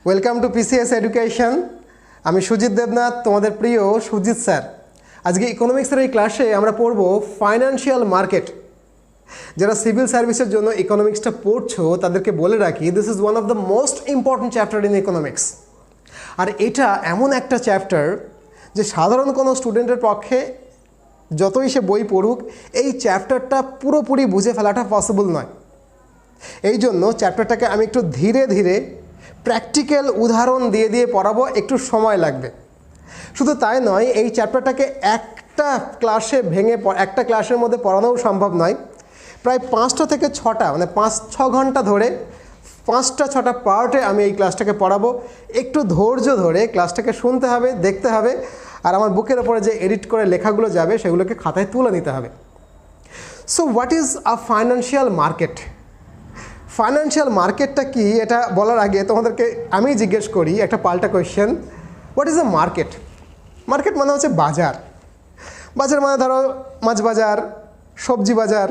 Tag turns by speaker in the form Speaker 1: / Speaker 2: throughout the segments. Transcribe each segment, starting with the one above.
Speaker 1: Welcome to PCS education. আমি সুজিত দেবনাথ, তোমাদের প্রিয় সুজিত স্যার। আজকে ইকোনমিক্সের এই ক্লাসে আমরা পড়ব ফাইন্যান্সিয়াল মার্কেট। যারা সিভিল সার্ভিসের জন্য ইকোনমিক্সটা পড়ছো তাদেরকে বলে রাখি, this is one of the most important chapter in economics. আর এটা এমন একটা চ্যাপ্টার যে সাধারণ কোনো স্টুডেন্টের পক্ষে যতই সে বই পড়ুক এই চ্যাপ্টারটা পুরোপুরি বুঝে ফেলাটা পসিবল নয়। এই জন্য চ্যাপ্টারটাকে আমি একটু ধীরে ধীরে প্র্যাকটিক্যাল উদাহরণ দিয়ে দিয়ে পড়াবো, একটু সময় লাগবে। শুধু তাই নয়, এই চ্যাপ্টারটাকে একটা ক্লাসে ভেঙে একটা ক্লাসের মধ্যে পড়ানোও সম্ভব নয়। প্রায় 5টা থেকে 6টা মানে 5-6 ঘন্টা ধরে 5টা-6টা পার্টে আমি এই ক্লাসটাকে পড়াবো। একটু ধৈর্য ধরে ক্লাসটাকে শুনতে হবে, দেখতে হবে, আর আমার বুকের ওপরে যে এডিট করে লেখাগুলো যাবে সেগুলোকে খাতায় তুলে নিতে হবে। So what is a financial market? Financial মার্কেটটা কি এটা বলার আগে তোমাদেরকে আমি জিজ্ঞেস করি একটা পাল্টা question. What is a market? Market মানে হচ্ছে বাজার। বাজার মানে ধরো মাছ বাজার, সবজি বাজার,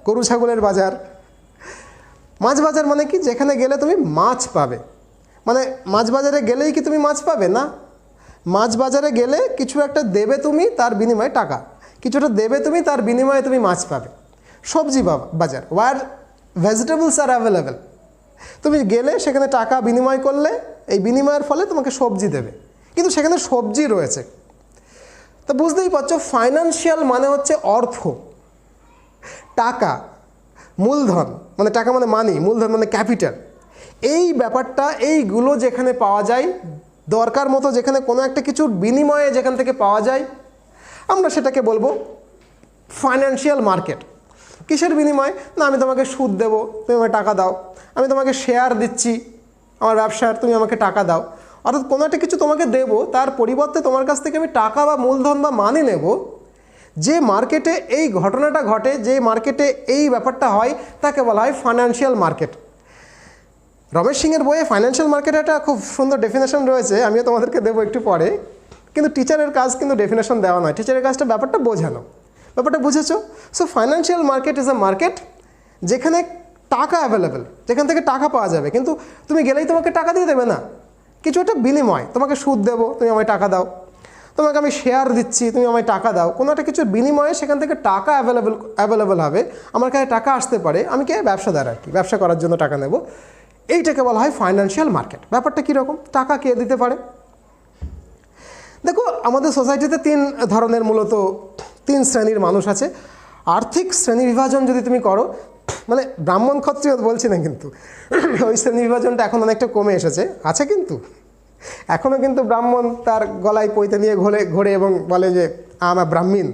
Speaker 1: গরু ছাগলের বাজার। মাছ বাজার মানে কি? যেখানে গেলে তুমি মাছ পাবে। মানে মাছ বাজারে গেলেই কি তুমি মাছ পাবে? না, মাছ বাজারে গেলে কিছু একটা দেবে তুমি, তার বিনিময়ে টাকা। কিছুটা দেবে তুমি, তার বিনিময়ে তুমি মাছ পাবে। সবজি বাজার, ওয়ার ভেজিটেবলস আর অ্যাভেলেবেল। তুমি গেলে সেখানে টাকা বিনিময় করলে, এই বিনিময়ের ফলে তোমাকে সবজি দেবে, কিন্তু সেখানে সবজি রয়েছে। তো বুঝতেই পারছো, ফাইন্যান্সিয়াল মানে হচ্ছে অর্থ, টাকা, মূলধন। মানে টাকা মানে মানি, মূলধন মানে ক্যাপিটাল। এই ব্যাপারটা, এইগুলো যেখানে পাওয়া যায়, দরকার মতো যেখানে কোনো একটা কিছুর বিনিময়ে যেখান থেকে পাওয়া যায়, আমরা সেটাকে বলবো ফাইন্যান্সিয়াল মার্কেট। কিসের বিনিময়? না, আমি তোমাকে সুদ দেবো, তুমি আমাকে টাকা দাও। আমি তোমাকে শেয়ার দিচ্ছি আমার ব্যবসার, তুমি আমাকে টাকা দাও। অর্থাৎ কোনো একটা কিছু তোমাকে দেবো, তার পরিবর্তে তোমার কাছ থেকে আমি টাকা বা মূলধন বা মানি নেব। যে মার্কেটে এই ঘটনাটা ঘটে, যে মার্কেটে এই ব্যাপারটা হয়, তাকে বলা হয় ফাইন্যান্সিয়াল মার্কেট। রমেশ সিংয়ের বইয়ে ফাইন্যান্সিয়াল মার্কেট একটা খুব সুন্দর ডেফিনেশন রয়েছে, আমিও তোমাদেরকে দেবো একটু পরে। কিন্তু টিচারের কাজ কিন্তু ডেফিনেশন দেওয়া নয়, টিচারের কাজটা ব্যাপারটা বোঝানো। ব্যাপারটা বুঝেছো? So financial market is a market যেখানে টাকা অ্যাভেলেবেল, যেখান থেকে টাকা পাওয়া যাবে, কিন্তু তুমি গেলেই তোমাকে টাকা দিয়ে দেবে না, কিছু একটা বিনিময়। তোমাকে সুদ দেবো, তুমি আমায় টাকা দাও। তোমাকে আমি শেয়ার দিচ্ছি, তুমি আমায় টাকা দাও। কোনো একটা কিছুর বিনিময়ে সেখান থেকে টাকা অ্যাভেলেবেল হবে, আমার কাছে টাকা আসতে পারে। আমি কে? ব্যবসাদার আর কি, ব্যবসা করার জন্য টাকা নেব। এইটাকে বলা হয় ফাইন্যান্সিয়াল মার্কেট। ব্যাপারটা কীরকম? টাকা কে দিতে পারে? দেখো, আমাদের সোসাইটিতে 3 ধরনের, মূলত 3 শ্রেণীর মানুষ আছে। আর্থিক শ্রেণী বিভাজন যদি তুমি করো, মানে ব্রাহ্মণ ক্ষত্রিয় বলছি না, কিন্তু ওই শ্রেণী বিভাজনটা এখন অনেকটা কমে এসেছে, আছে কিন্তু এখনও কিন্তু ব্রাহ্মণ তার গলায় পৈতে নিয়ে ঘোরে এবং বলে যে আমরা ব্রাহ্মণ।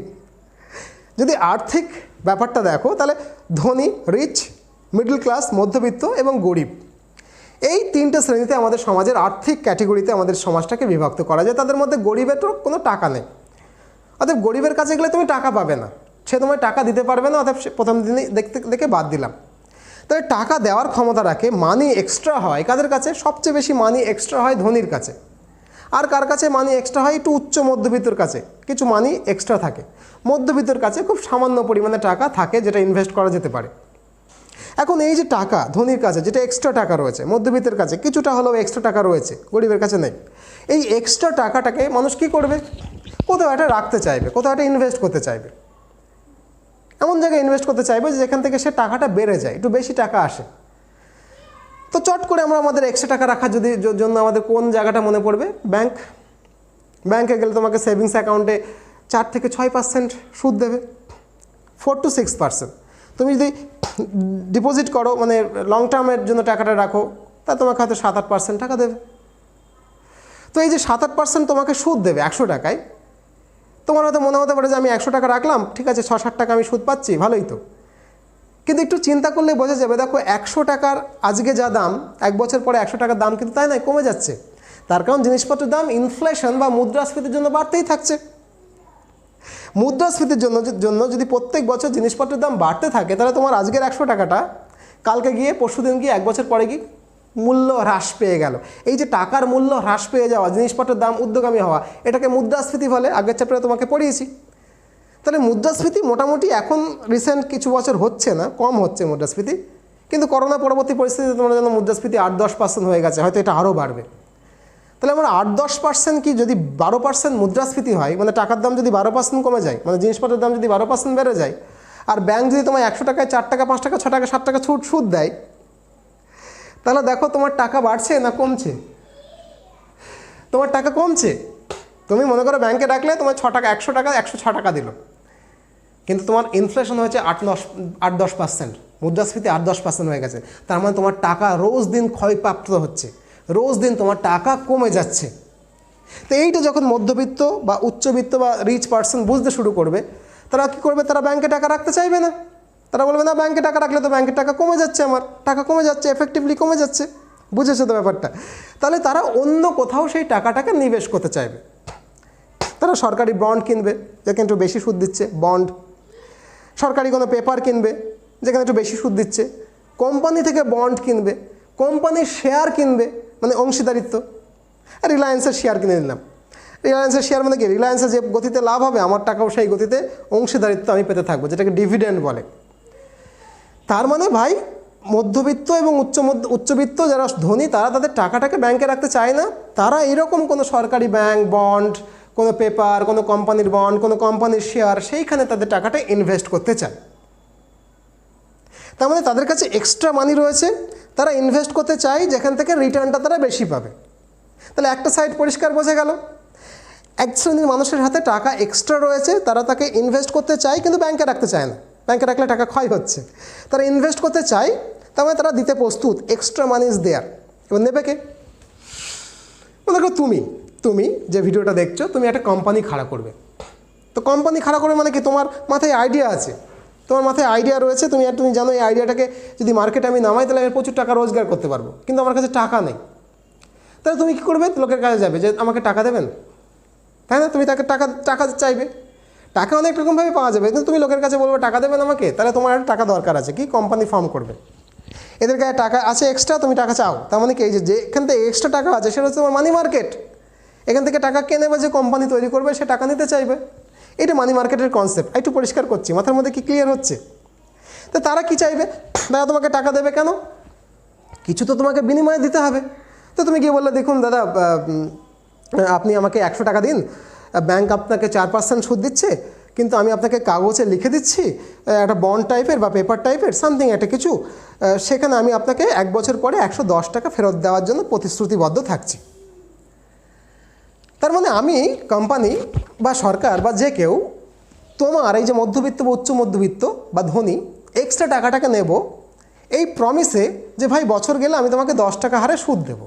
Speaker 1: যদি আর্থিক ব্যাপারটা দেখো, তাহলে ধনী, রিচ, মিডল ক্লাস, মধ্যবিত্ত এবং গরিব, এই 3টে শ্রেণীতে আমাদের সমাজের আর্থিক ক্যাটেগরিতে আমাদের সমাজটাকে বিভক্ত করা যায়। তাদের মধ্যে গরিবের তো কোনো টাকা নেই, অতএব গরিবের কাছে গেলে তুমি টাকা পাবে না, সে তোমায় টাকা দিতে পারবে না, অতএব প্রথম দিনই দেখে বাদ দিলাম। তবে টাকা দেওয়ার ক্ষমতা রাখে, মানি এক্সট্রা হয় কাদের কাছে? সবচেয়ে বেশি মানি এক্সট্রা হয় ধনীর কাছে। আর কার কাছে মানি এক্সট্রা হয়? একটু উচ্চ মধ্যবিত্তর কাছে কিছু মানি এক্সট্রা থাকে। মধ্যবিত্তর কাছে খুব সামান্য পরিমাণে টাকা থাকে, যেটা ইনভেস্ট করা যেতে পারে। এখন এই যে টাকা ধনীর কাছে, যেটা এক্সট্রা টাকা রয়েছে, মধ্যবিত্তের কাছে কিছুটা হলেও এক্সট্রা টাকা রয়েছে, গরিবের কাছে নেই। এই এক্সট্রা টাকাটাকে মানুষ কী করবে? কোথাও একটা রাখতে চাইবে, কোথাও একটা ইনভেস্ট করতে চাইবে। এমন জায়গায় ইনভেস্ট করতে চাইবে যেখান থেকে সে টাকাটা বেড়ে যায়, একটু বেশি টাকা আসে। তো চট করে আমরা আমাদের এক্সট্রা টাকা রাখার জন্য আমাদের কোন জায়গাটা মনে পড়বে? ব্যাংক। ব্যাংকে গেলে তোমাকে সেভিংস অ্যাকাউন্টে 4 থেকে 6% সুদ দেবে, 4 to 6%। তুমি যদি ডিপোজিট করো, মানে লং টার্মের জন্য টাকাটা রাখো, তা তোমাকে হয়তো 7-8% টাকা দেবে। তো এই যে 7-8% তোমাকে সুদ দেবে 100 টাকায়, তোমার হয়তো মনে হতে পারে যে আমি 100 টাকা রাখলাম, ঠিক আছে, 6-7 টাকা আমি সুদ পাচ্ছি, ভালোই তো। কিন্তু একটু চিন্তা করলে বোঝা যাবে, দেখো 100 টাকার আজকে যা দাম, 1 বছর পরে 100 টাকার দাম কিন্তু তাই নয়, কমে যাচ্ছে। তার কারণ জিনিসপত্রের দাম ইনফ্লেশন বা মুদ্রাস্ফীতির জন্য বাড়তেই থাকছে। মুদ্রাস্ফীতির জন্য যদি প্রত্যেক বছর জিনিসপত্রের দাম বাড়তে থাকে, তাহলে তোমার আজকের 100 টাকাটা কালকে গিয়ে, পরশুদিন গিয়ে, 1 বছর পরে গিয়ে মূল্য হ্রাস পেয়ে গেল। এই যে টাকার মূল্য হ্রাস পেয়ে যাওয়া, জিনিসপত্রের দাম ঊর্ধ্বগামী হওয়া, এটাকে মুদ্রাস্ফীতি বলে। আগের চ্যাপ্টারে তোমাকে পড়িয়েছি। তাহলে মুদ্রাস্ফীতি মোটামুটি এখন রিসেন্ট কিছু বছর হচ্ছে না, কম হচ্ছে মুদ্রাস্ফীতি, কিন্তু করোনা পরবর্তী পরিস্থিতিতে তোমরা জানো মুদ্রাস্ফীতি 8-10% হয়ে গেছে, হয়তো এটা আরও বাড়বে। তাহলে আমার 8-10% কি যদি 12% মুদ্রাস্ফীতি হয়, মানে টাকার দাম যদি 12% কমে যায়, মানে জিনিসপত্রের দাম যদি 12% বেড়ে যায়, আর ব্যাংক যদি তোমার 100 টাকায় 4 টাকা 5 টাকা 6 টাকা 7 টাকা সুদ দেয়, তাহলে দেখো তোমার টাকা বাড়ছে না কমছে? তোমার টাকা কমছে। তুমি মনে করো ব্যাংকে রাখলে তোমার 6 টাকা 100 টাকা 106 টাকা দিল, কিন্তু তোমার ইনফ্লেশন হয়েছে 8-10%, মুদ্রাস্ফীতি 8-10% হয়ে গেছে। তার মানে তোমার টাকা রোজ দিন ক্ষয়প্রাপ্ত হচ্ছে, রোজ দিন তোমার টাকা কমে যাচ্ছে। তো এইটা যখন মধ্যবিত্ত বা উচ্চবিত্ত বা রিচ পার্সন বুঝতে শুরু করবে, তারা কী করবে? তারা ব্যাংকে টাকা রাখতে চাইবে না। তারা বলবে না, ব্যাংকে টাকা রাখলে তো ব্যাংকের টাকা কমে যাচ্ছে, আমার টাকা কমে যাচ্ছে, এফেক্টিভলি কমে যাচ্ছে। বুঝেছো তো ব্যাপারটা? তাহলে তারা অন্য কোথাও সেই টাকাটাকে নিবেশ করতে চাইবে। তারা সরকারি বন্ড কিনবে, যেখানে একটু বেশি সুদ দিচ্ছে, বন্ড। সরকারি কোনো পেপার কিনবে, যেখানে একটু বেশি সুদ দিচ্ছে। কোম্পানি থেকে বন্ড কিনবে, কোম্পানির শেয়ার কিনবে, মানে অংশীদারিত্ব। রিলায়েন্সের শেয়ার কিনে নিলাম। রিলায়েন্সের শেয়ার মানে কি? রিলায়েন্সের যে গতিতে লাভ হবে, আমার টাকাও সেই গতিতে অংশীদারিত্ব আমি পেতে থাকবো, যেটাকে ডিভিডেন্ড বলে। তার মানে ভাই, মধ্যবিত্ত এবং উচ্চবিত্ত যারা ধনী, তারা তাদের টাকাটাকে ব্যাংকে রাখতে চায় না। তারা এরকম কোনো সরকারি ব্যাংক, বন্ড, কোনো পেপার, কোনো কোম্পানির বন্ড, কোনো কোম্পানির শেয়ার, সেইখানে তাদের টাকাটা ইনভেস্ট করতে চায়। তার মানে তাদের কাছে এক্সট্রা মানি রয়েছে, তারা ইনভেস্ট করতে চায় যেখান থেকে রিটার্নটা তারা বেশি পাবে। তাহলে একটা সাইড পরিষ্কার বোঝা গেল, এক শ্রেণীর মানুষের হাতে টাকা এক্সট্রা রয়েছে, তারা তাকে ইনভেস্ট করতে চায় কিন্তু ব্যাংকে রাখতে চায় না। ব্যাংকে রাখলে টাকা ক্ষয় হচ্ছে, তারা ইনভেস্ট করতে চায়, তার মানে তারা দিতে প্রস্তুত। Extra money is there. এবার নেবে কে? মনে করো তুমি যে ভিডিওটা দেখছো, তুমি একটা কোম্পানি খাড়া করবে। তো কোম্পানি খাড়া করবে মানে কি? তোমার মাথায় আইডিয়া আছে, তোমার মাথায় আইডিয়া রয়েছে, তুমি জানো এই আইডিয়াটাকে যদি মার্কেটে আমি নামাই তাহলে আমি প্রচুর টাকা রোজগার করতে পারবো, কিন্তু আমার কাছে টাকা নেই। তাহলে তুমি কী করবে? লোকের কাছে যাবে যে আমাকে টাকা দেবেন, তাই না? তুমি তাকে টাকা চাইবে। টাকা অনেক রকমভাবে পাওয়া যাবে, কিন্তু তুমি লোকের কাছে বলবে টাকা দেবেন আমাকে, তাহলে তোমার টাকা দরকার আছে। কি? কোম্পানি ফর্ম করবে, এদের কাছে টাকা আছে এক্সট্রা, তুমি টাকা চাও। তার মানে কি? এই যে এখান থেকে এক্সট্রা টাকা আছে, সেটা হচ্ছে তোমার মানি মার্কেট। এখান থেকে টাকা কে নেবে? যে কোম্পানি তৈরি করবে, সে টাকা নিতে চাইবে। এটা মানি মার্কেটের কনসেপ্ট। একটু পরিষ্কার করছি, মাথার মধ্যে কি ক্লিয়ার হচ্ছে? তো তারা কি চাইবে? তারা তোমাকে টাকা দেবে কেন? কিছু তো তোমাকে বিনিময়ে দিতে হবে। তো তুমি গিয়ে বললে, দেখুন দাদা, আপনি আমাকে 100 টাকা দিন, ব্যাংক আপনাকে 4% সুদ দিচ্ছে, কিন্তু আমি আপনাকে কাগজে লিখে দিচ্ছি একটা বন্ড টাইপের বা পেপার টাইপের সামথিং একটা কিছু, সেখানে আমি আপনাকে 1 বছর পরে 110 টাকা ফেরত দেওয়ার জন্য প্রতিশ্রুতিবদ্ধ থাকছি। তার মানে আমি কোম্পানি বা সরকার বা যে কেউ তোমার এই যে মধ্যবিত্ত বা উচ্চ মধ্যবিত্ত বা ধনী এক্সট্রা টাকাটাকে নেব এই প্রমিসে যে ভাই বছর গেলে আমি তোমাকে 10 টাকা হারে সুদ দেবো।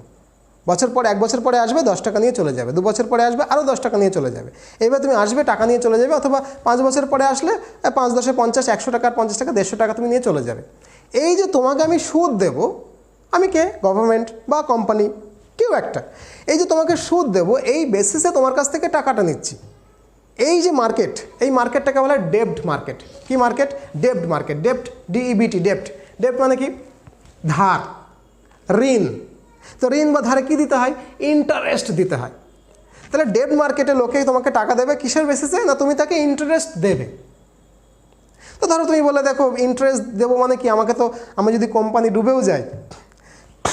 Speaker 1: বছর পরে 1 বছর পরে আসবে 10 টাকা নিয়ে চলে যাবে, 2 বছর পরে আসবে আরও 10 টাকা নিয়ে চলে যাবে। এবার তুমি আসবে টাকা নিয়ে চলে যাবে, অথবা 5 বছর পরে আসলে 5 10 50 100 টাকা 50 টাকা 150 টাকা তুমি নিয়ে চলে যাবে। এই যে তোমাকে আমি সুদ দেব, আমি কে? গভর্নমেন্ট বা কোম্পানি, কেউ একটা। এই যে তোমাকে সুদ দেব, এই বেসিসে তোমার কাছ থেকে টাকাটা নিচ্ছি। এই যে মার্কেট, এই মার্কেটটাকে বলা হয় ডেপ্ট মার্কেট। কি মার্কেট? ডেপ্ট মার্কেট। ডেপ্ট, ডিইবিটি, ডেপ্ট। ডেপ্ট মানে কি? ধার, ঋণ। তো ঋণ বা ধারে কী দিতে হয়? ইন্টারেস্ট দিতে হয়। তাহলে ডেপ্ট মার্কেটে লোকে তোমাকে টাকা দেবে কিসের বেসিসে? না তুমি তাকে ইন্টারেস্ট দেবে। তো ধরো তুমি বলে, দেখো ইন্টারেস্ট দেবো মানে কি? আমি যদি কোম্পানি ডুবেও যায়,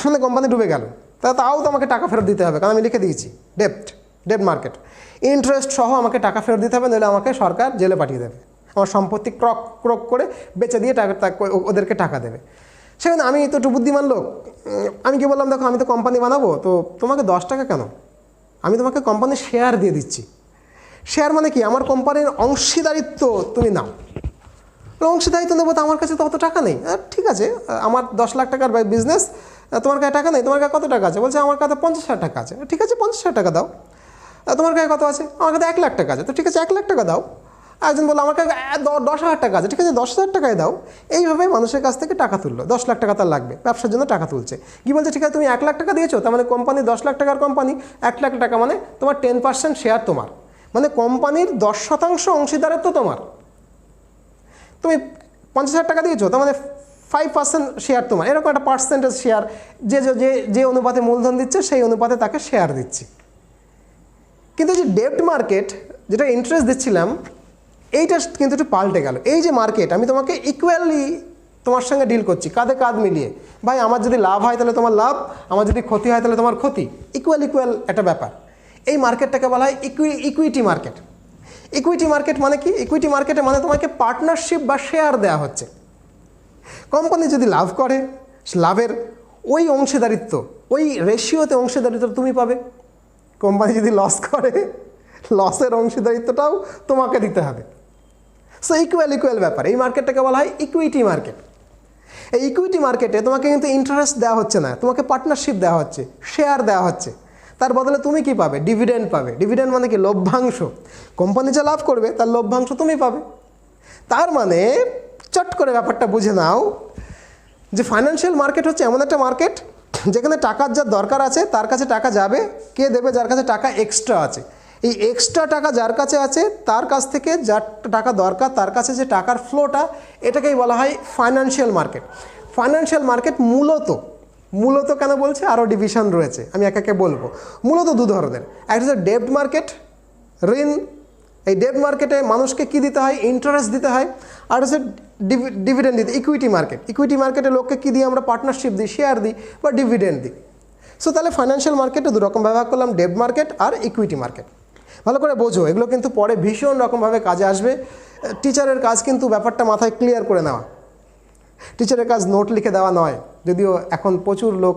Speaker 1: মানে কোম্পানি ডুবে গেল, তাও তো আমাকে টাকা ফেরত দিতে হবে, কারণ আমি লিখে দিয়েছি ডেপ্ট মার্কেট। ইন্টারেস্ট সহ আমাকে টাকা ফেরত দিতে হবে, নইলে আমাকে সরকার জেলে পাঠিয়ে দেবে, আমার সম্পত্তি ক্রক করে বেচে দিয়ে ওদেরকে টাকা দেবে। সেখানে আমি তো একটু বুদ্ধিমান লোক, আমি কি বললাম, দেখো আমি তো কোম্পানি বানাবো, তো তোমাকে 10 টাকা কেন, আমি তোমাকে কোম্পানির শেয়ার দিয়ে দিচ্ছি। শেয়ার মানে কি? আমার কোম্পানির অংশীদারিত্ব তুমি নাও। অংশীদারিত্ব নেবো, তো আমার কাছে তো অত টাকা নেই। ঠিক আছে, আমার 10 লাখ টাকার বিজনেস, তোমার কাছে টাকা নেই। তোমার কাছে কত টাকা আছে? বলছে আমার কাছে 50,000 টাকা আছে। ঠিক আছে, 50,000 টাকা দাও। তোমার কাছে কত আছে? আমার কাছে 1 লাখ টাকা আছে। তো ঠিক আছে, 1 লাখ টাকা দাও। একজন বললো আমার কাছে 10,000 টাকা আছে। ঠিক আছে, 10,000 টাকায় দাও। এইভাবে মানুষের কাছ থেকে টাকা তুললো। 10 লাখ টাকা তার লাগবে, ব্যবসার জন্য টাকা তুলছে। কি বলছে? ঠিক আছে, তুমি 1 লাখ টাকা দিয়েছো, তার মানে কোম্পানি 10 লাখ টাকার কোম্পানি, 1 লাখ টাকা মানে তোমার 10% শেয়ার তোমার, মানে কোম্পানির 10% অংশীদারিত্ব তোমার। তুমি 50,000 টাকা দিয়েছো, তার মানে 5% শেয়ার তোমার। এরকম একটা পার্সেন্টেজ শেয়ার, যে অনুপাতে মূলধন দিচ্ছে সেই অনুপাতে তাকে শেয়ার দিচ্ছি। কিন্তু যে ডেপ্ট মার্কেট, যেটা ইন্টারেস্ট দিচ্ছিলাম, এইটা কিন্তু একটু পাল্টে গেল। এই যে মার্কেট, আমি তোমাকে ইকুয়ালি তোমার সঙ্গে ডিল করছি কাঁধে কাঁধ মিলিয়ে। ভাই আমার যদি লাভ হয় তাহলে তোমার লাভ, আমার যদি ক্ষতি হয় তাহলে তোমার ক্ষতি, ইকুয়াল ইকুয়াল একটা ব্যাপার। এই মার্কেটটাকে বলা হয় ইকুইটি মার্কেট। ইকুইটি মার্কেট মানে কি? ইকুইটি মার্কেটে মানে তোমাকে পার্টনারশিপ বা শেয়ার দেওয়া হচ্ছে। কোম্পানি যদি লাভ করে, লাভের ওই অংশীদারিত্ব, ওই রেশিওতে অংশীদারিত্ব তুমি পাবে। কোম্পানি যদি লস করে, লসের অংশীদারিত্বটাও তোমাকে দিতে হবে। সো ইকুয়াল ইকুয়াল ব্যাপার। এই মার্কেটটাকে বলা হয় ইকুইটি মার্কেট। এই ইকুইটি মার্কেটে তোমাকে কিন্তু ইন্টারেস্ট দেওয়া হচ্ছে না, তোমাকে পার্টনারশিপ দেওয়া হচ্ছে, শেয়ার দেওয়া হচ্ছে। তার বদলে তুমি কি পাবে? ডিভিডেন্ড পাবে। ডিভিডেন্ড মানে কি? লভ্যাংশ। কোম্পানি যা লাভ করবে তার লভ্যাংশ তুমি পাবে। তার মানে চট করে ব্যাপারটা বুঝে নাও যে ফাইন্যান্সিয়াল মার্কেট হচ্ছে এমন একটা মার্কেট যেখানে টাকার যার দরকার আছে তার কাছে টাকা যাবে, কে দেবে? যার কাছে টাকা এক্সট্রা আছে। এই এক্সট্রা টাকা যার কাছে আছে তার কাছ থেকে যার টাকা দরকার তার কাছে যে টাকার ফ্লোটা, এটাকেই বলা হয় ফাইন্যান্সিয়াল মার্কেট। ফাইন্যান্সিয়াল মার্কেট মূলত কেন বলছে? আরও ডিভিশন রয়েছে, আমি একে একে বলবো। মূলত দু ধরনের, একটা হচ্ছে ডেব্ট মার্কেট, ঋণ। এই ডেব্ট মার্কেটে মানুষকে কি দিতে হয়? ইন্টারেস্ট দিতে হয়। আর হচ্ছে ডিভিডেন্ড দিতে, ইকুইটি মার্কেট। ইকুইটি মার্কেটে লোককে কী দিই আমরা? পার্টনারশিপ দিই, শেয়ার দিই বা ডিভিডেন্ড দিই। সো তাহলে ফাইন্যান্সিয়াল মার্কেটে দুরকম ব্যবহার করলাম, ডেব্ট মার্কেট আর ইকুইটি মার্কেট। ভালো করে বোঝো, এগুলো কিন্তু পরে ভীষণ রকমভাবে কাজে আসবে। টিচারের কাজ কিন্তু ব্যাপারটা মাথায় ক্লিয়ার করে নেওয়া। টিচারের কাজ নোট লিখে দেওয়া নয়, যদিও এখন প্রচুর লোক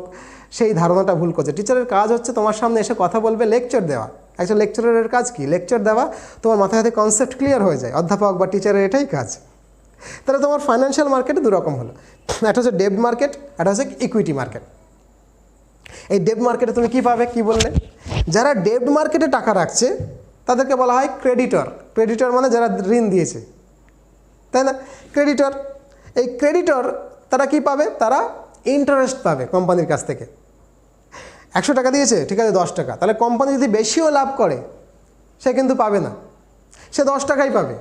Speaker 1: সেই ধারণাটা ভুল করছে। টিচারের কাজ হচ্ছে তোমার সামনে এসে কথা বলবে, লেকচার দেওয়া। একটা লেকচারের কাজ কি? লেকচার দেওয়া। তোমার মাথায় হাতে কনসেপ্ট ক্লিয়ার হয়ে যায়, অধ্যাপক বা টিচারের এটাই কাজ। তাহলে তোমার ফাইন্যান্সিয়াল মার্কেটে দুরকম হলো, একটা হচ্ছে ডেব্ট মার্কেট, একটা হচ্ছে ইকুইটি মার্কেট। এই ডেব্ট মার্কেটে তুমি কি পাবে? কি বললে? যারা ডেব্ট মার্কেটে টাকা রাখছে তাদেরকে বলা হয় ক্রেডিটর। ক্রেডিটর মানে যারা ঋণ দিয়েছে, তাই না? ক্রেডিটর। এই ক্রেডিটর তারা কি পাবে? তারা ইন্টারেস্ট পাবে কোম্পানির কাছ থেকে। 100 টাকা দিয়েছে, ঠিক আছে 10 টাকা, তাহলে কোম্পানি যদি বেশিও লাভ করে সে কিন্তু পাবে না, সে 10 টাকাই পাবে।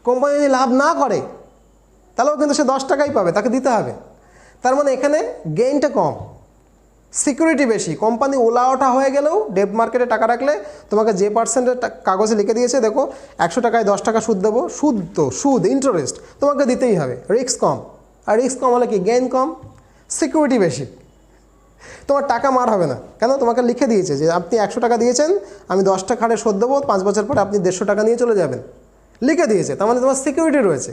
Speaker 1: কোম্পানি যদি লাভ না করে তাহলেও কিন্তু সে 10 টাকাই পাবে, তাকে দিতে হবে। তার মানে এখানে গেইনটা কম, সিকিউরিটি বেশি। কোম্পানি ওলাওটা হয়ে গেলেও ডেব্ট মার্কেটে টাকা রাখলে তোমাকে যে পার্সেন্টের কাগজে লিখে দিয়েছে, দেখো 100 টাকায় 10 টাকা সুদ দেবো, সুদ ইন্টারেস্ট তোমাকে দিতেই হবে। রিস্ক কম, আর রিস্ক কম হলে কি? গেইন কম, সিকিউরিটি বেশি। তোমার টাকা মার হবে না, কেন? তোমাকে লিখে দিয়েছে যে আপনি 100 টাকা দিয়েছেন, আমি 10 টাকা হারে শোধ দেবো, 5 বছর পরে আপনি 150 টাকা নিয়ে চলে যাবেন, লিখে দিয়েছে। তার মানে তোমার সিকিউরিটি রয়েছে।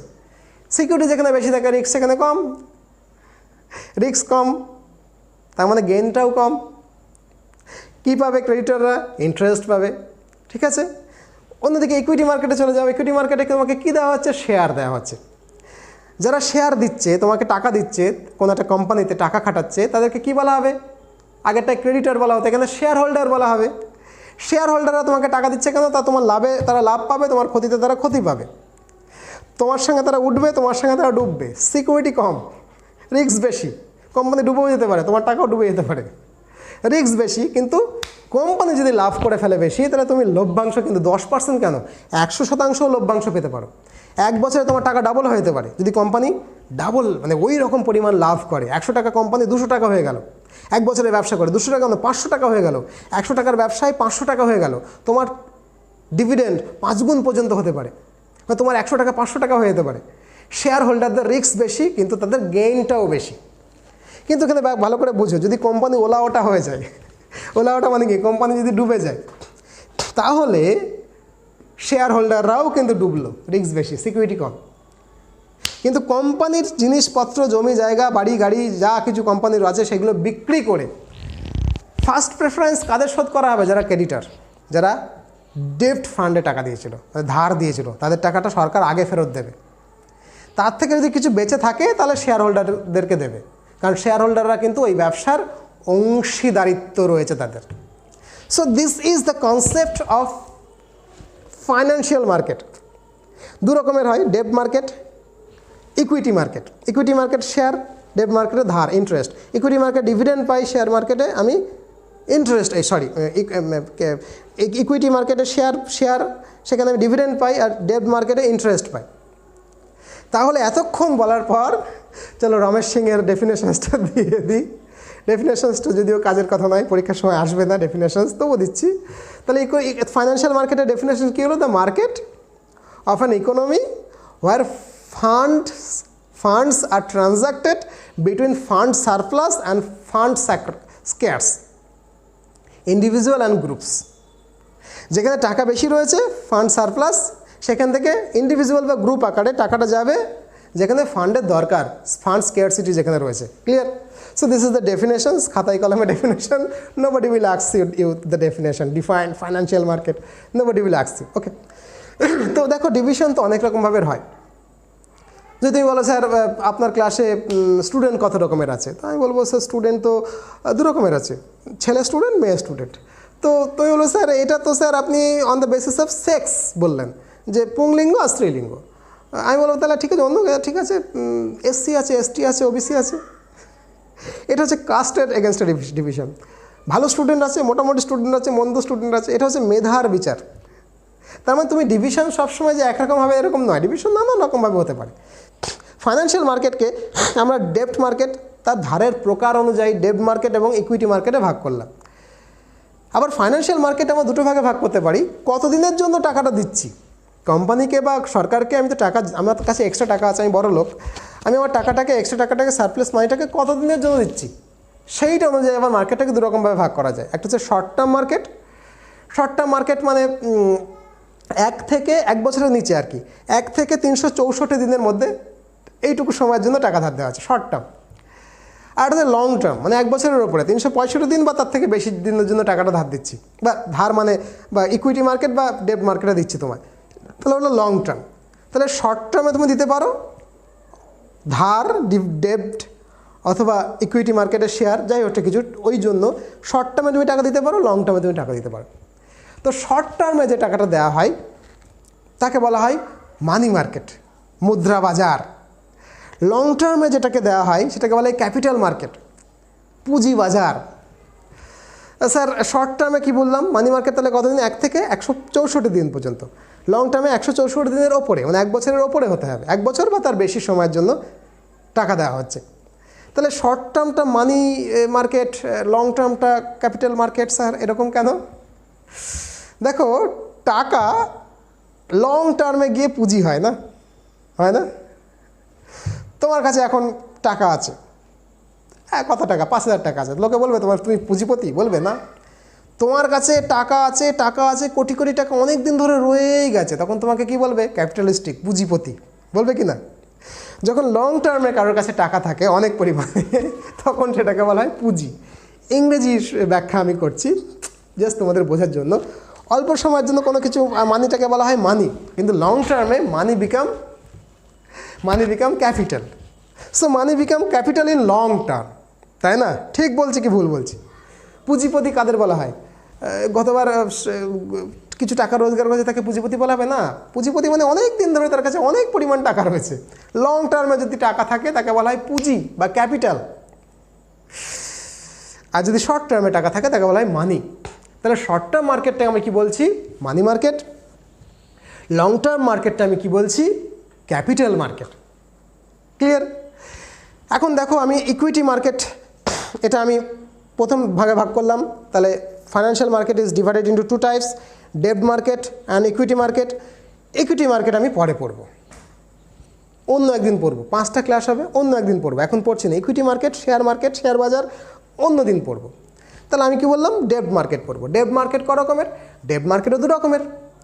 Speaker 1: সিকিউরিটি যেখানে বেশি থাকে রিস্ক সেখানে কম, রিস্ক কম, তার মানে গেইনটাও কম। কী পাবে ক্রেডিটররা? ইন্টারেস্ট পাবে, ঠিক আছে। অন্যদিকে ইকুইটি মার্কেটে চলে যাও। ইকুইটি মার্কেটে তোমাকে কী দেওয়া হচ্ছে? শেয়ার দেওয়া হচ্ছে। যারা শেয়ার দিচ্ছে, তোমাকে টাকা দিচ্ছে, কোনো একটা কোম্পানিতে টাকা খাটাচ্ছে, তাদেরকে কি বলা হবে? আগেরটায় ক্রেডিটর বলা হতো, এখানে শেয়ার হোল্ডার বলা হবে। শেয়ার হোল্ডাররা তোমাকে টাকা দিচ্ছে কেন? তা তোমার লাভে তারা লাভ পাবে, তোমার ক্ষতিতে তারা ক্ষতি পাবে। তোমার সঙ্গে তারা উঠবে, তোমার সঙ্গে তারা ডুববে। সিকিউরিটি কম, রিস্ক বেশি। কোম্পানি ডুবেও যেতে পারে, তোমার টাকাও ডুবে যেতে পারে। রিস্ক বেশি, কিন্তু কোম্পানি যদি লাভ করে ফেলে বেশি, তাহলে তুমি লভ্যাংশ কিন্তু 10% কেন 100% লভ্যাংশ পেতে পারো। 1 বছরে তোমার টাকা ডাবল হয়ে যেতে পারে যদি কোম্পানি ডাবল মানে ওই রকম পরিমাণ লাভ করে। 100 টাকা কোম্পানি 200 টাকা হয়ে গেল। 1 বছরে ব্যবসা করে 200 টাকা 500 টাকা হয়ে গেল। 100 টাকার ব্যবসায় 500 টাকা হয়ে গেল। তোমার ডিভিডেন্ড 5 গুণ পর্যন্ত হতে পারে, তোমার 100 টাকা 500 টাকা হয়ে যেতে পারে। শেয়ার হোল্ডারদের রিস্ক বেশি, কিন্তু তাদের গেইনটাও বেশি। কিন্তু এখানে ভালো করে বুঝো, যদি কোম্পানি ওলাওটা হয়ে যায়, ওলাওটা মানে কি? কোম্পানি যদি ডুবে যায়, তাহলে শেয়ার হোল্ডাররাও কিন্তু ডুবলো, রিস্ক বেশি, সিকিউরিটি কম। কিন্তু কোম্পানির জিনিসপত্র, জমি জায়গা, বাড়ি গাড়ি যা কিছু কোম্পানির আছে সেগুলো বিক্রি করে ফার্স্ট প্রেফারেন্স কাদের শোধ করা হবে? যারা ক্রেডিটর, যারা ডেপ্ট ফান্ডে টাকা দিয়েছিল, ধার দিয়েছিল, তাদের টাকাটা সরকার আগে ফেরত দেবে। তার থেকে যদি কিছু বেঁচে থাকে তাহলে শেয়ার হোল্ডারদেরকে দেবে, কারণ শেয়ার হোল্ডাররা কিন্তু ওই ব্যবসার অংশীদারিত্ব রয়েছে তাদের। So this is the concept of financial market. দু রকমের হয়, ডেব্ট market, equity market. Equity market share, ডেব্ট মার্কেটে ধার, ইন্টারেস্ট। ইকুইটি মার্কেট ডিভিডেন্ড পাই, শেয়ার মার্কেটে আমি ইন্টারেস্ট, ইকুইটি মার্কেটে শেয়ার সেখানে আমি ডিভিডেন্ড পাই, আর ডেব্ট মার্কেটে ইন্টারেস্ট পাই। তাহলে এতক্ষণ বলার পর চলো রমেশ সিংয়ের ডেফিনেশনসটা দিয়ে দিই। ডেফিনেশনসটা যদিও কাজের কথা নয়, পরীক্ষার সময় আসবে না ডেফিনেশনস, তবুও দিচ্ছি। তাহলে ফাইন্যান্সিয়াল মার্কেটের ডেফিনেশন কী হলো? The market of an economy where funds funds are transacted between fund surplus and fund scarce, individual and groups. যেখানে টাকা বেশি রয়েছে ফান্ড সারপ্লাস, সেখান থেকে ইন্ডিভিজুয়াল বা গ্রুপ আকারে টাকাটা যাবে যেখানে ফান্ডের দরকার, ফান্ড স্কেয়ারসিটি যেখানে রয়েছে। Clear? So this is the definitions, খাতায় কলমে definition. Nobody will ask you the definition, define financial market, nobody will ask you. Okay, তো দেখো ডিভিশন তো অনেক রকমভাবে হয়। যদি তুমি বলো স্যার আপনার ক্লাসে স্টুডেন্ট কত রকমের আছে, তো আমি বলবো স্যার স্টুডেন্ট তো দু রকমের আছে, ছেলে স্টুডেন্ট, মেয়ে স্টুডেন্ট। তো তুমি বলো স্যার এটা তো স্যার আপনি on the basis of sex বললেন, যে পুংলিঙ্গ আর স্ত্রীলিঙ্গ। আমি বলবো তাহলে ঠিক আছে, অন্য ঠিক আছে, এসসি আছে, এসটি আছে, ওবিসি আছে। এটা হচ্ছে কাস্টের এগেনস্টে ডিভিশন। ভালো স্টুডেন্ট আছে, মোটামুটি স্টুডেন্ট আছে, মন্দ স্টুডেন্ট আছে, এটা হচ্ছে মেধার বিচার। তার মানে তুমি ডিভিশন সবসময় যে একরকম হবে এরকম নয়, ডিভিশন নানান রকমভাবে হতে পারে। ফাইন্যান্সিয়াল মার্কেটকে আমরা ডেপ্ট মার্কেট, তার ধারের প্রকার অনুযায়ী ডেপ্ট মার্কেট এবং ইকুইটি মার্কেটে ভাগ করলাম। আবার ফাইন্যান্সিয়াল মার্কেট আমরা দুটো ভাগে ভাগ করতে পারি, কতদিনের জন্য টাকাটা দিচ্ছি কোম্পানিকে বা সরকারকে। আমি তো টাকা, আমার কাছে এক্সট্রা টাকা আছে, আমি বড় লোক, আমি আমার টাকাটাকে, এক্সট্রা টাকাটাকে, সারপ্লাস মানিটাকে কতদিনের জন্য দিচ্ছি, সেইটা অনুযায়ী আবার মার্কেটটাকে দুরকমভাবে ভাগ করা যায়। একটা হচ্ছে short term market. Short term market মানে 1 থেকে 1 বছরের নিচে আর কি, 1 থেকে 364 দিনের মধ্যে এইটুকু সময়ের জন্য টাকা ধার দেওয়া আছে, শর্ট টার্ম। আর এটা লং টার্ম, মানে 1 বছরের ওপরে 365 দিন বা তার থেকে বেশি দিনের জন্য টাকাটা ধার দিচ্ছি, বা ধার মানে বা ইকুইটি মার্কেট বা ডেপ্ট মার্কেটে দিচ্ছি তোমায়, তাহলে হলো লং টার্ম। তাহলে শর্ট টার্মে তুমি দিতে পারো ধার, ডেপ্ট অথবা ইকুইটি মার্কেটের শেয়ার, যাই হচ্ছে কিছু, ওই জন্য শর্ট টার্মে তুমি টাকা দিতে পারো, লং টার্মে তুমি টাকা দিতে পারো। তো শর্ট টার্মে যে টাকাটা দেওয়া হয় তাকে বলা হয় মানি মার্কেট, মুদ্রা বাজার। লং টার্মে যেটাকে দেওয়া হয় সেটাকে বলা হয় ক্যাপিটাল মার্কেট, পুঁজি বাজার। স্যার শর্ট টার্মে কী বললাম, মানি মার্কেট তাহলে কতদিন, 1 থেকে 164 দিন পর্যন্ত। লং টার্মে 164 দিনের ওপরে, মানে 1 বছরের ওপরে হতে হবে, 1 বছর বা তার বেশি সময়ের জন্য টাকা দেওয়া হচ্ছে। তাহলে শর্ট টার্মটা মানি মার্কেট, লং টার্মটা ক্যাপিটাল মার্কেট। স্যার এরকম কেন? দেখো টাকা লং টার্মে গিয়ে পুঁজি হয় না, হয় না? তোমার কাছে এখন টাকা আছে, কত টাকা, 5,000 টাকা আছে, লোকে বলবে তুমি পুঁজিপতি, বলবে না। তোমার কাছে টাকা আছে, টাকা আছে, কোটি কোটি টাকা অনেক দিন ধরে রয়েই গেছে, তখন তোমাকে কি বলবে, ক্যাপিটালিস্টিক, পুঁজিপতি বলবে কি না? যখন লং টার্মে কারোর কাছে টাকা থাকে অনেক পরিমাণে, তখন সেটাকে বলা হয় পুঁজি। ইংরেজির ব্যাখ্যা আমি করছি জাস্ট তোমাদের বোঝার জন্য। অল্প সময়ের জন্য কোনো কিছু মানিটাকে বলা হয় মানি, কিন্তু লং টার্মে money become capital. So money become capital in long term, তাই না? ঠিক বলছি কি ভুল বলছি? পুঁজিপতি কাদের বলা হয়? গতবার কিছু টাকা রোজগার করেছে তাকে পুঁজিপতি বলা হবে না। পুঁজিপতি মানে অনেক দিন ধরে তার কাছে অনেক পরিমাণ টাকা রয়েছে, লং টার্মে যদি টাকা থাকে তাকে বলা হয় পুঁজি বা ক্যাপিটাল। আর যদি শর্ট টার্মে টাকা থাকে তাকে বলা হয় মানি। তাহলে শর্ট টার্ম মার্কেটটা আমি কি বলছি, মানি মার্কেট। লং টার্ম মার্কেটটা আমি কি বলছি, ক্যাপিটাল মার্কেট। ক্লিয়ার? এখন দেখো আমি ইকুইটি মার্কেট, এটা আমি প্রথম ভাগে ভাগ করলাম। তাহলে financial market is divided into 2 types, ডেপ্ট market and equity market. Equity market আমি পরে পড়ব, অন্য একদিন পড়ব, 5টা ক্লাস হবে, অন্য একদিন পড়ব, এখন পড়ছি না। ইকুইটি মার্কেট, শেয়ার বাজার অন্য দিন পড়ব। তাহলে আমি কি বললাম, ডেপ্ট মার্কেট পড়ব। ডেপ্ট মার্কেট ক রকমের? ডেপ্ট মার্কেটও 2 রকমের।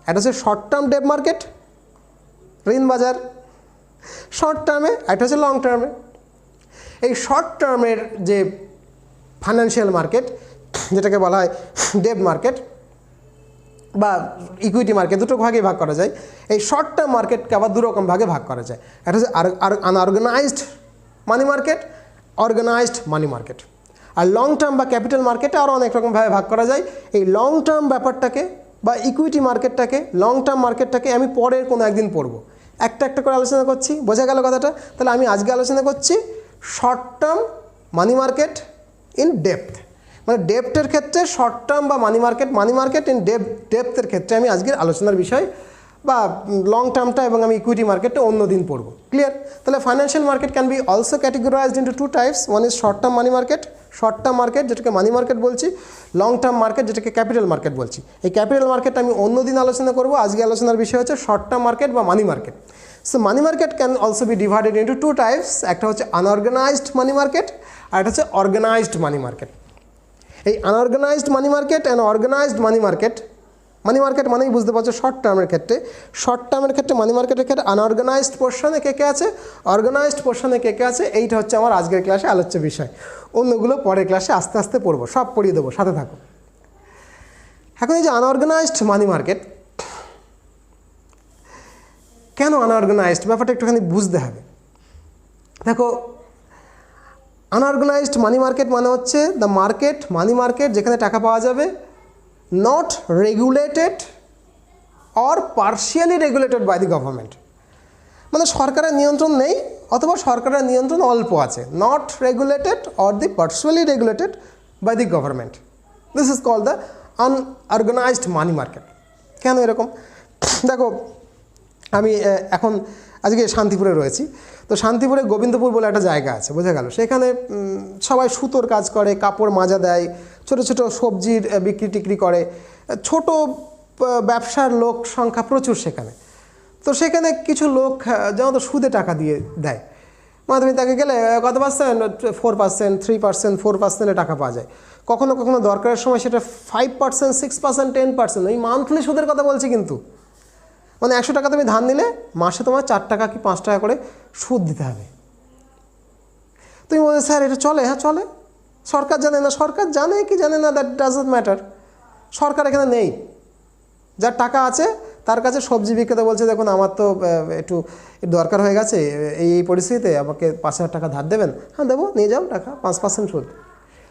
Speaker 1: একটা হচ্ছে শর্ট টার্ম ডেপ্ট মার্কেট, ঋণ বাজার, শর্ট টার্মে, একটা হচ্ছে লং টার্মে। এই শর্ট টার্মের যে ফাইন্যান্সিয়াল মার্কেট, যেটাকে বলা হয় ডেপ্ট মার্কেট বা ইকুইটি মার্কেট, দুটো ভাগে ভাগ করা যায়। এই শর্ট টার্ম মার্কেটকে আবার 2 রকম ভাগে ভাগ করা যায়। একটা হচ্ছে unorganised money market, organised money market. আর লং টার্ম বা ক্যাপিটাল মার্কেটে আরও অনেক রকমভাবে ভাগ করা যায়। এই লং টার্ম ব্যাপারটাকে বা ইকুইটি মার্কেটটাকে, লং টার্ম মার্কেটটাকে আমি পরের কোনো একদিন পড়ব, একটা একটা করে আলোচনা করছি। বোঝা গেল কথাটা? তাহলে আমি আজকে আলোচনা করছি short term money market in depth, মানে ডেপ্থের ক্ষেত্রে শর্ট টার্ম বা মানি মার্কেট ইন ডেপথের ক্ষেত্রে আমি আজকের আলোচনার বিষয়, বা লং টার্মটা এবং আমি ইকুইটি মার্কেটটা অন্য দিন পড়ব। ক্লিয়ার? তাহলে financial market can be also categorised into 2 types. One is short term money market, short term market যেটাকে মানি মার্কেট বলছি, লং টার্ম মার্কেট যেটাকে ক্যাপিটাল মার্কেট বলছি। এই ক্যাপিটাল মার্কেটটা আমি অন্য দিন আলোচনা করব। আজকে আলোচনার বিষয় হচ্ছে শর্ট টার্ম মার্কেট বা money market. So money market can also be divided into two types, একটা হচ্ছে আনঅর্গানাইজড মানি মার্কেট আর একটা হচ্ছে অর্গানাইজড মানি মার্কেট। এই unorganised money market and organised money market মানেই বুঝতে পারছো শর্ট টার্মের ক্ষেত্রে মানি মার্কেটের ক্ষেত্রে আনঅর্গানাইজড পোর্শনে কে আছে, অর্গানাইজড পোর্শনে কে আছে, এইটা হচ্ছে আমার আজকের ক্লাসে আলোচ্য বিষয়। অন্যগুলো পরের ক্লাসে আস্তে আস্তে পড়বো, সব পড়িয়ে দেবো, সাথে থাকো। এখন এই যে আনঅর্গানাইজড মানি মার্কেট, কেন আনঅর্গানাইজড, ব্যাপারটা একটুখানি বুঝতে হবে। দেখো, আনঅর্গানাইজড মানি মার্কেট মানে হচ্ছে দ্য মার্কেট, মানি মার্কেট যেখানে টাকা পাওয়া যাবে not regulated or partially regulated by the government, মানে সরকারের নিয়ন্ত্রণ নেই অথবা সরকারের নিয়ন্ত্রণ অল্প আছে, not regulated or the partially regulated by the government, this is called the unorganised money market. কেন এরকম? দেখো, আমি এখন আজকে শান্তিপুরে রয়েছি, তো শান্তিপুরে গোবিন্দপুর বলে একটা জায়গা আছে, বোঝা গেল। সেখানে সবাই সুতোর কাজ করে, কাপড় মাজা দেয়, ছোটো ছোটো সবজির বিক্রি টিক্রি করে, ছোট ব্যবসার লোক সংখ্যা প্রচুর সেখানে। তো সেখানে কিছু লোক যেমন তো সুদে টাকা দিয়ে দেয়, মানে তুমি তাকে গেলে কত পার্সেন্ট, 4%, 3%, 4% টাকা পাওয়া যায়। কখনো কখনো দরকারের সময় সেটা 5%, 6%, 10%, এই মান্থলি সুদের কথা বলছি কিন্তু। মানে 100 টাকা তুমি ধার নিলে মাসে তোমার 4 টাকা কি 5 টাকা করে সুদ দিতে হবে। তুমি বলছো স্যার এটা চলে? হ্যাঁ চলে। সরকার জানে না, সরকার জানে কি জানে না, দ্যাট ডাজন্ট ম্যাটার। সরকার এখানে নেই, যার টাকা আছে তার কাছে সবজি বিক্রেতা বলছে দেখুন আমার তো একটু দরকার হয়ে গেছে এই পরিস্থিতিতে, আমাকে 5,000 টাকা ধার দেবেন। হ্যাঁ দেবো, নিয়ে যাও টাকা, 5% সুদ।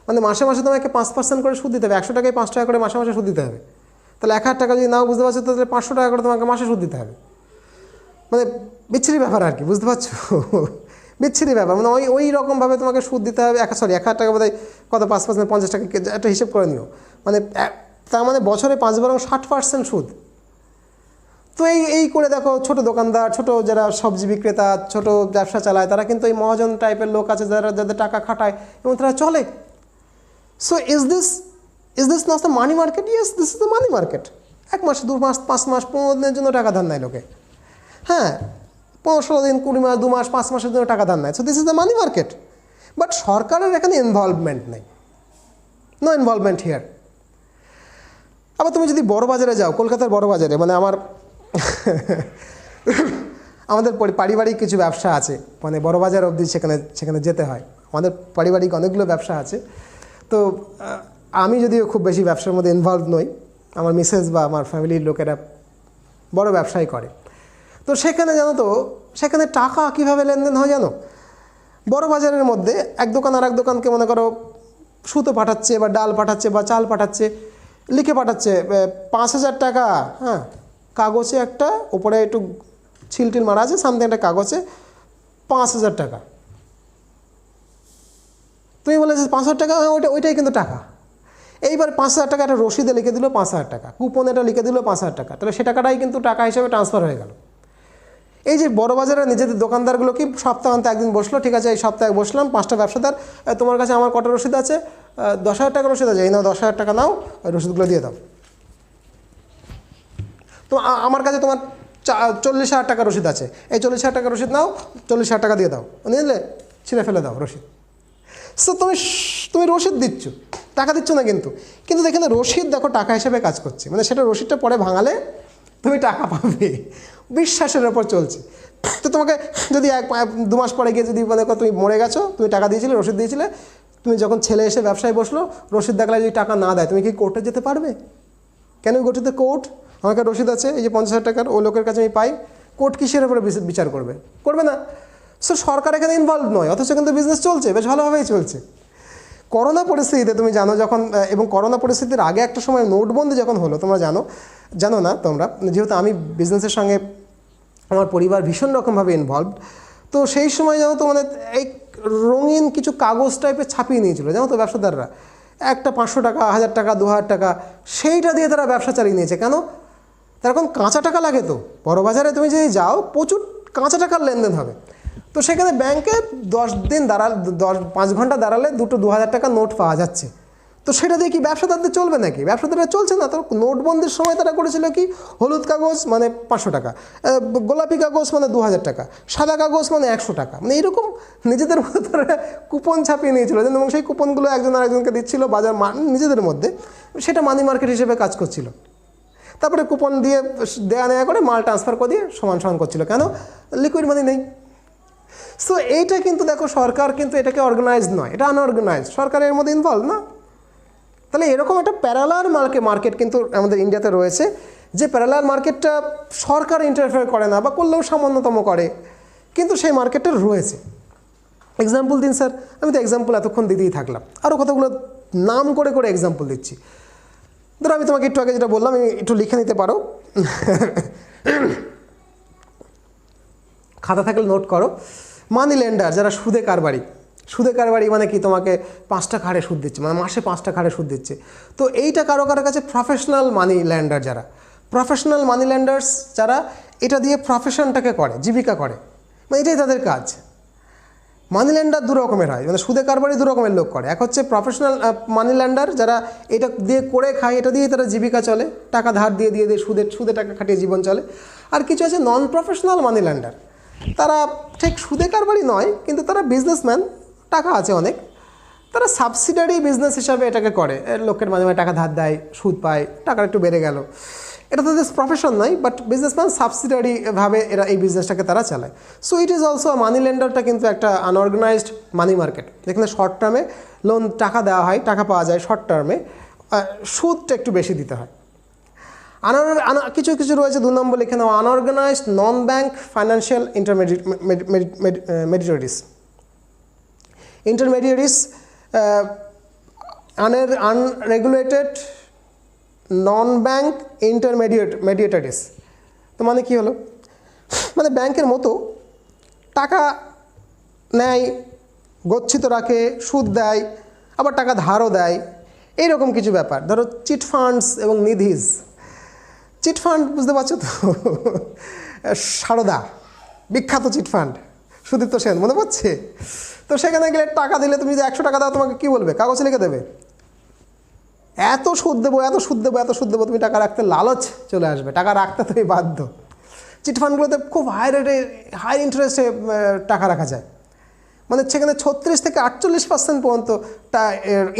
Speaker 1: মানে মাসে মাসে তোমাকে 5% করে সুদ দিতে হবে, 100 টাকায় 5 টাকা করে মাসে মাসে সুদ দিতে হবে। তাহলে 1,000 টাকা যদি নাও, বুঝতে পারছো, তাহলে 500 টাকা করে তোমাকে মাসে সুদ দিতে হবে। মানে বিচ্ছিরি ব্যাপার আর কি, বুঝতে পারছো? বিচ্ছিরি ব্যাপার, মানে ওই রকমভাবে তোমাকে সুদ দিতে হবে। 1,000 টাকা বোধহয় কত, 5%, 50 টাকা, একটা হিসেব করে নিও। মানে তার মানে বছরে 5 বরং 60% সুদ। তো এই করে দেখো, ছোট দোকানদার, ছোট যারা সবজি বিক্রেতা, ছোট ব্যবসা চালায়, তারা কিন্তু এই মহাজন টাইপের লোক আছে যাদের টাকা খাটায় এবং তারা চলে। So is this not the money market? Yes, this is the money market. 1 মাস, 2 মাস, 5 মাস, 15 দিনের জন্য টাকা ধার নেয় লোকে। হ্যাঁ, 15-16 দিন, 20 মাস, 2 মাস, 5 মাসের জন্য টাকা ধার নেয়। So this is the money market. But সরকারের এখানে ইনভলভমেন্ট নেই, নো ইনভলভমেন্ট হিয়ার। আবার তুমি যদি বড় বাজারে যাও, কলকাতার বড় বাজারে, মানে আমাদের পারিবারিক কিছু ব্যবসা আছে, মানে বড় বাজার অবধি সেখানে যেতে হয়। আমাদের পারিবারিক অনেকগুলো ব্যবসা আছে। তো আমি যদিও খুব বেশি ব্যবসার মধ্যে ইনভলভ নই, আমার মিসেস বা আমার ফ্যামিলির লোকেরা বড় ব্যবসাই করে। তো সেখানে জানো তো, সেখানে টাকা কীভাবে লেনদেন হয় জানো? বড় বাজারের মধ্যে এক দোকান আর এক দোকানকে মনে করো সুতো পাঠাচ্ছে বা ডাল পাঠাচ্ছে বা চাল পাঠাচ্ছে, লিখে পাঠাচ্ছে 5,000 টাকা, হ্যাঁ, কাগজে একটা ওপরে একটু ছিলটিল মারা আছে, সামনে একটা কাগজে 5,000 টাকা। তুমি বলেছো 5,000 টাকা, হ্যাঁ ওইটাই কিন্তু টাকা। এইবার 5,000 টাকা একটা রসিদে লিখে দিল 5,000 টাকা, কুপনে এটা লিখে দিল 5,000 টাকা, তাহলে সে টাকাটাই কিন্তু টাকা হিসেবে ট্রান্সফার হয়ে গেল। এই যে বড় বাজারে নিজেদের দোকানদারগুলো কি সপ্তাহান্তে একদিন বসলো, ঠিক আছে এই সপ্তাহে বসলাম, 5টা ব্যবসাদার, তোমার কাছে আমার কটা রসিদ আছে? 10,000 টাকা রসিদ আছে, এই নাও 10,000 টাকা নাও, ওই রসিদগুলো দিয়ে দাও। তো আমার কাছে তোমার 40,000 টাকা রসিদ আছে, এই 40,000 টাকা রসিদ নাও, 40,000 টাকা দিয়ে দাও, নিলে ছিঁড়ে ফেলে দাও রসিদ। সো তুমি রসিদ দিচ্ছ, টাকা দিচ্ছ না, কিন্তু এখানে রসিদ দেখো টাকা হিসেবে কাজ করছে, মানে সেটা রসিদটা পরে ভাঙালে তুমি টাকা পাবে, বিশ্বাসের ওপর চলছে। তো তোমাকে যদি 2 মাস পরে গিয়ে যদি মানে তুমি মরে গেছো, তুমি টাকা দিয়েছিলে, রসিদ দিয়েছিলে, তুমি যখন ছেলে এসে ব্যবসায় বসলো, রসিদ দেখলে যদি টাকা না দেয়, তুমি কি কোর্টে যেতে পারবে? কেন গো টু দ্য কোর্ট? আমার কাছে রসিদ আছে, এই যে 50,000 টাকার, ওই লোকের কাছে আমি পাই, কোর্ট কিসের উপরে বিচার করবে না। সো সরকার এখানে ইনভলভ নয়, অথচ কিন্তু বিজনেস চলছে, বেশ ভালোভাবেই চলছে। করোনা পরিস্থিতিতে তুমি জানো যখন, এবং করোনা পরিস্থিতির আগে একটা সময় নোটবন্দি যখন হলো, তোমরা জানো না তোমরা, যেহেতু আমি বিজনেসের সঙ্গে আমার পরিবার ভীষণ রকমভাবে ইনভলভড। তো সেই সময় জানো তো, মানে এই রঙিন কিছু কাগজ টাইপের ছাপিয়ে নিয়েছিল, জানো তো ব্যবসাদাররা, একটা 500 টাকা, 1,000 টাকা, 2,000 টাকা, সেইটা দিয়ে তারা ব্যবসা চালিয়ে নিয়েছে। কেন? তার এখন কাঁচা টাকা লাগে। তো বড় বাজারে তুমি যদি যাও, প্রচুর কাঁচা টাকার লেনদেন হবে। তো সেখানে ব্যাংকে 5 ঘন্টা দাঁড়ালে 2,000 টাকা নোট পাওয়া যাচ্ছে। তো সেটা দিয়ে কি ব্যবসাদারদের চলবে নাকি? ব্যবসাদাররা চলছে না তো। নোটবন্দির সময় তারা করেছিল কি, হলুদ কাগজ মানে 500 টাকা, গোলাপি কাগজ মানে 2000 টাকা, সাদা কাগজ মানে 100 টাকা, মানে এইরকম নিজেদের মধ্যে তারা কুপন ছাপিয়ে নিয়েছিল, এবং সেই কুপনগুলো একজন আরেকজনকে দিচ্ছিল বাজার নিজেদের মধ্যে, সেটা মানি মার্কেট হিসেবে কাজ করছিল। তারপরে কুপন দিয়ে দেয়া নেওয়া করে মাল ট্রান্সফার করে দিয়ে সমান সমান করছিল। কেন? লিকুইড মানি নেই। সো এইটা কিন্তু দেখো, সরকার কিন্তু এটাকে অর্গানাইজড নয়, এটা আনঅর্গানাইজড, সরকারের মধ্যে ইনভলভ না। তাহলে এরকম একটা প্যারালাল মার্কেট কিন্তু আমাদের ইন্ডিয়াতে রয়েছে, যে প্যারালাল মার্কেটটা সরকার ইন্টারফেয়ার করে না, বা করলেও সামান্যতম করে, কিন্তু সেই মার্কেটটা রয়েছে। এক্সাম্পল দিন স্যার। আমি তো এক্সাম্পল এতক্ষণ দিতেই থাকলাম, আরও কতগুলো নাম করে করে এক্সাম্পল দিচ্ছি। ধরো আমি তোমাকে একটু আগে যেটা বললাম, আমি একটু লিখে নিতে পারো, খাতা থাকলে নোট করো। মানি লেন্ডার, যারা সুদে কারবারি, সুদে কারবারি মানে কি, তোমাকে 5 টাকা হারে সুদ দিচ্ছে, মানে মাসে 5 টাকা হারে সুদ দিচ্ছে। তো এইটা কারো কারো কাছে প্রফেশনাল মানি ল্যান্ডার, যারা প্রফেশনাল মানি ল্যান্ডার্স, যারা এটা দিয়ে প্রফেশনটাকে করে, জীবিকা করে, মানে এটাই তাদের কাজ। মানি ল্যান্ডার দু রকমের হয়, মানে সুদে কারবারি দু রকমের লোক করে। এক হচ্ছে প্রফেশনাল মানি ল্যান্ডার, যারা এটা দিয়ে করে খায়, এটা দিয়েই তারা জীবিকা চলে, টাকা ধার দিয়ে দিয়ে দিয়ে সুদে টাকা খাটিয়ে জীবন চলে। আর কিছু আছে নন প্রফেশনাল মানি ল্যান্ডার, তারা ঠিক সুদে কারবারি নয়, কিন্তু তারা বিজনেসম্যান, টাকা আছে অনেক, তারা সাবসিডারি বিজনেস হিসাবে এটাকে করে, লোকের মাঝে মাঝে টাকা ধার দেয়, সুদ পায়, টাকা একটু বেড়ে গেল। এটা তাদের প্রফেশন নয়, বাট বিজনেসম্যান সাবসিডারিভাবে এরা এই বিজনেসটাকে তারা চালায়। সো ইট ইজ অলসো মানি লেন্ডারটা কিন্তু একটা আনঅর্গানাইজড মানি মার্কেট, যেখানে শর্ট টার্মে লোন টাকা দেওয়া হয়, টাকা পাওয়া যায়, শর্ট টার্মে সুদটা একটু বেশি দিতে হয়। কিছু কিছু রয়েছে, 2 নম্বর লিখে নাও, unorganised non bank financial intermediaries, unregulated non bank intermediaries. তো মানে কী হলো, মানে ব্যাংকের মতো টাকা নেয়, গচ্ছিত রাখে, সুদ দেয়, আবার টাকা ধারও দেয়, এইরকম কিছু ব্যাপার। ধরো চিট ফান্ডস এবং নিধিজ। চিট ফান্ড বুঝতে পারছো তো, সারদা, বিখ্যাত চিট ফান্ড, সুদীপ্ত সেন, মনে পড়ছে তো? সেখানে গেলে টাকা দিলে, তুমি যদি 100 টাকা দাও, তোমাকে কী বলবে, কাগজে লিখে দেবে, এত সুদ দেবো, এত সুদ দেবো, এত সুদ দেবো। তুমি টাকা রাখতে লালচ চলে আসবে, টাকা রাখতে তুমি বাধ্য। চিট ফান্ডগুলোতে খুব হাই ইন্টারেস্টে টাকা রাখা যায়, মানে সেখানে 36 থেকে 48% পর্যন্ত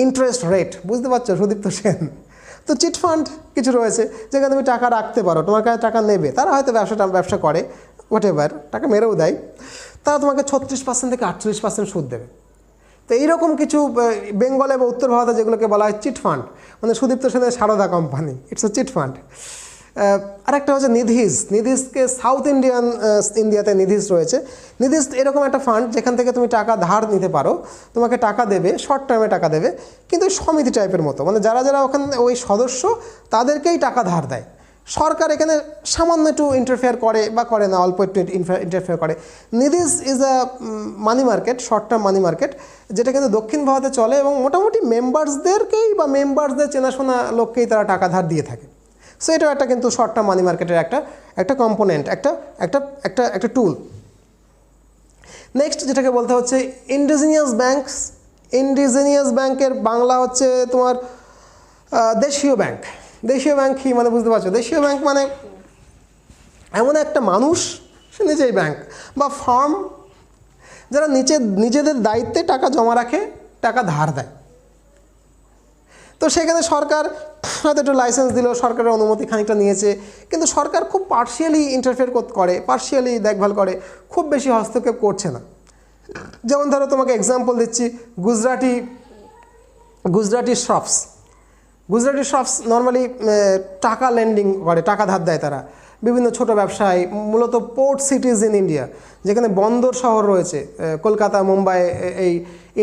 Speaker 1: ইন্টারেস্ট রেট, বুঝতে পারছো সুদীপ্ত সেন? তো চিট ফান্ড কিছু রয়েছে যেখানে তুমি টাকা রাখতে পারো, তোমার কাছে টাকা নেবে, তারা হয়তো ব্যবসা করে, হোয়াট এভার, টাকা মেরেও দেয়, তারা তোমাকে 36% থেকে 48% সুদ দেবে। তো এইরকম কিছু বেঙ্গলে বা উত্তর ভারতে যেগুলোকে বলা হয় চিট ফান্ড, মানে সুদীপ্ত সেনের Saradha company, it's a chit fund. আরেকটা হচ্ছে নিধিজকে সাউথ ইন্ডিয়াতে নিধিজ রয়েছে। নিধিজ এরকম একটা ফান্ড যেখান থেকে তুমি টাকা ধার নিতে পারো, তোমাকে টাকা দেবে, শর্ট টার্মে টাকা দেবে, কিন্তু সমিতি টাইপের মতো, মানে যারা যারা ওখানে ওই সদস্য তাদেরকেই টাকা ধার দেয়। সরকার এখানে সামান্য একটু ইন্টারফেয়ার করে বা করে না, অল্প একটু ইন্টারফেয়ার করে। Nidhis is a money market, short term money market, যেটা কিন্তু দক্ষিণ ভারতে চলে, এবং মোটামুটি মেম্বার্সদেরকেই বা মেম্বার্সদের চেনাশোনা লোককেই তারা টাকা ধার দিয়ে থাকে। সো এটাও একটা কিন্তু শর্ট টার্ম মানি মার্কেটের একটা কম্পোনেন্ট, একটা টুল। নেক্সট যেটাকে বলতে হচ্ছে ইন্ডিজিনিয়াস ব্যাঙ্কস। ইন্ডিজিনিয়াস ব্যাঙ্কের বাংলা হচ্ছে তোমার দেশীয় ব্যাংক। দেশীয় ব্যাংক কী মানে বুঝতে পারছো? দেশীয় ব্যাংক মানে এমন একটা মানুষ, সে নিজেই ব্যাংক বা ফার্ম, যারা নিজেদের দায়িত্বে টাকা জমা রাখে, টাকা ধার দেয়। তো সেখানে সরকার হয়তো একটু লাইসেন্স দিল, সরকারের অনুমতি খানিকটা নিয়েছে, কিন্তু সরকার খুব পার্শিয়ালি ইন্টারফেয়ার করে, পার্শিয়ালি দেখভাল করে, খুব বেশি হস্তক্ষেপ করছে না। যেমন ধরো তোমাকে এক্সাম্পল দিচ্ছি, Gujarati shops. Gujarati shops normally টাকা লেন্ডিং করে, টাকা ধার দেয় তারা বিভিন্ন ছোট ব্যবসায়, মূলত পোর্ট সিটিজ ইন ইন্ডিয়া, যেখানে বন্দর শহর রয়েছে, কলকাতা, মুম্বাই, এই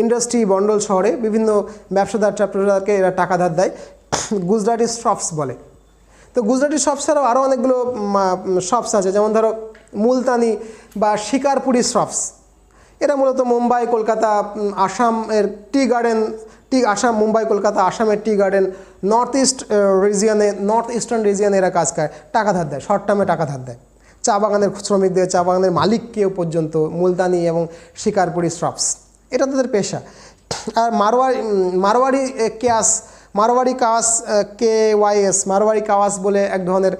Speaker 1: ইন্ডাস্ট্রি বন্ডল শহরে বিভিন্ন ব্যবসাদারকে এরা টাকা ধার দেয়, গুজরাটি শপস বলে। তো গুজরাটি শপস ছাড়াও আরও অনেকগুলো শপস আছে, যেমন ধরো মুলতানি বা শিকারপুরি শপস। এরা মূলত মুম্বাই, কলকাতা, আসামের টি গার্ডেন, আসাম, মুম্বাই, কলকাতা, আসামের টি গার্ডেন, নর্থ ইস্টার্ন রিজিয়নে এরা কাজ করে, টাকা ধার দেয়, শর্ট টার্মে টাকা ধার দেয় চা বাগানের শ্রমিকদের, চা বাগানের মালিককেও পর্যন্ত। মুলতানি এবং শিকারপুরি শপস, এটা তাদের পেশা। আর মারোয়াড়ি ক্যাশ মারওয়াড়ি কাওয়াস KYS মারওয়াড়ি কাওয়াস বলে এক ধরনের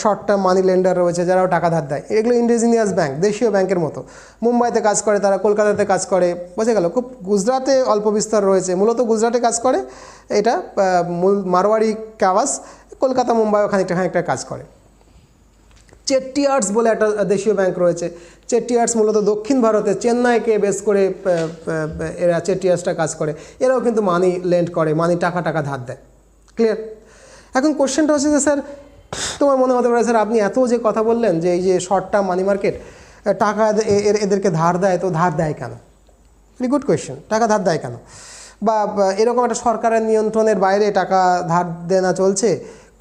Speaker 1: শর্ট টার্ম মানি লেন্ডার রয়েছে, যারাও টাকা ধার দেয়। এগুলো ইন্ডিজিনিয়াস ব্যাংক, দেশীয় ব্যাংকের মতো। মুম্বাইতে কাজ করে তারা, কলকাতাতে কাজ করে, বোঝা গেল। খুব গুজরাটে অল্প বিস্তার রয়েছে, মূলত গুজরাটে কাজ করে এটা মারওয়াড়ি কাওয়াস। কলকাতা মুম্বাইও খানিকটা কাজ করে। চেট্টিয়ার্স বলে একটা দেশীয় ব্যাংক রয়েছে। চেট্টিয়ার্স মূলত দক্ষিণ ভারতে চেন্নাইকে বেস করে এরা চেট্টিয়ার্সটা কাজ করে। এরাও কিন্তু মানি লেন্ড করে, মানি টাকা ধার দেয়। ক্লিয়ার? এখন কোশ্চেনটা হচ্ছে যে স্যার, তোমার মনে হতে পারে স্যার আপনি এত যে কথা বললেন যে এই যে শর্ট টার্ম মানি মার্কেট টাকা এদেরকে ধার দেয়, তো ধার দেয় কেন? Very good question. টাকা ধার দেয় কেন? বা এরকম একটা সরকারের নিয়ন্ত্রণের বাইরে টাকা ধার দেনা চলছে,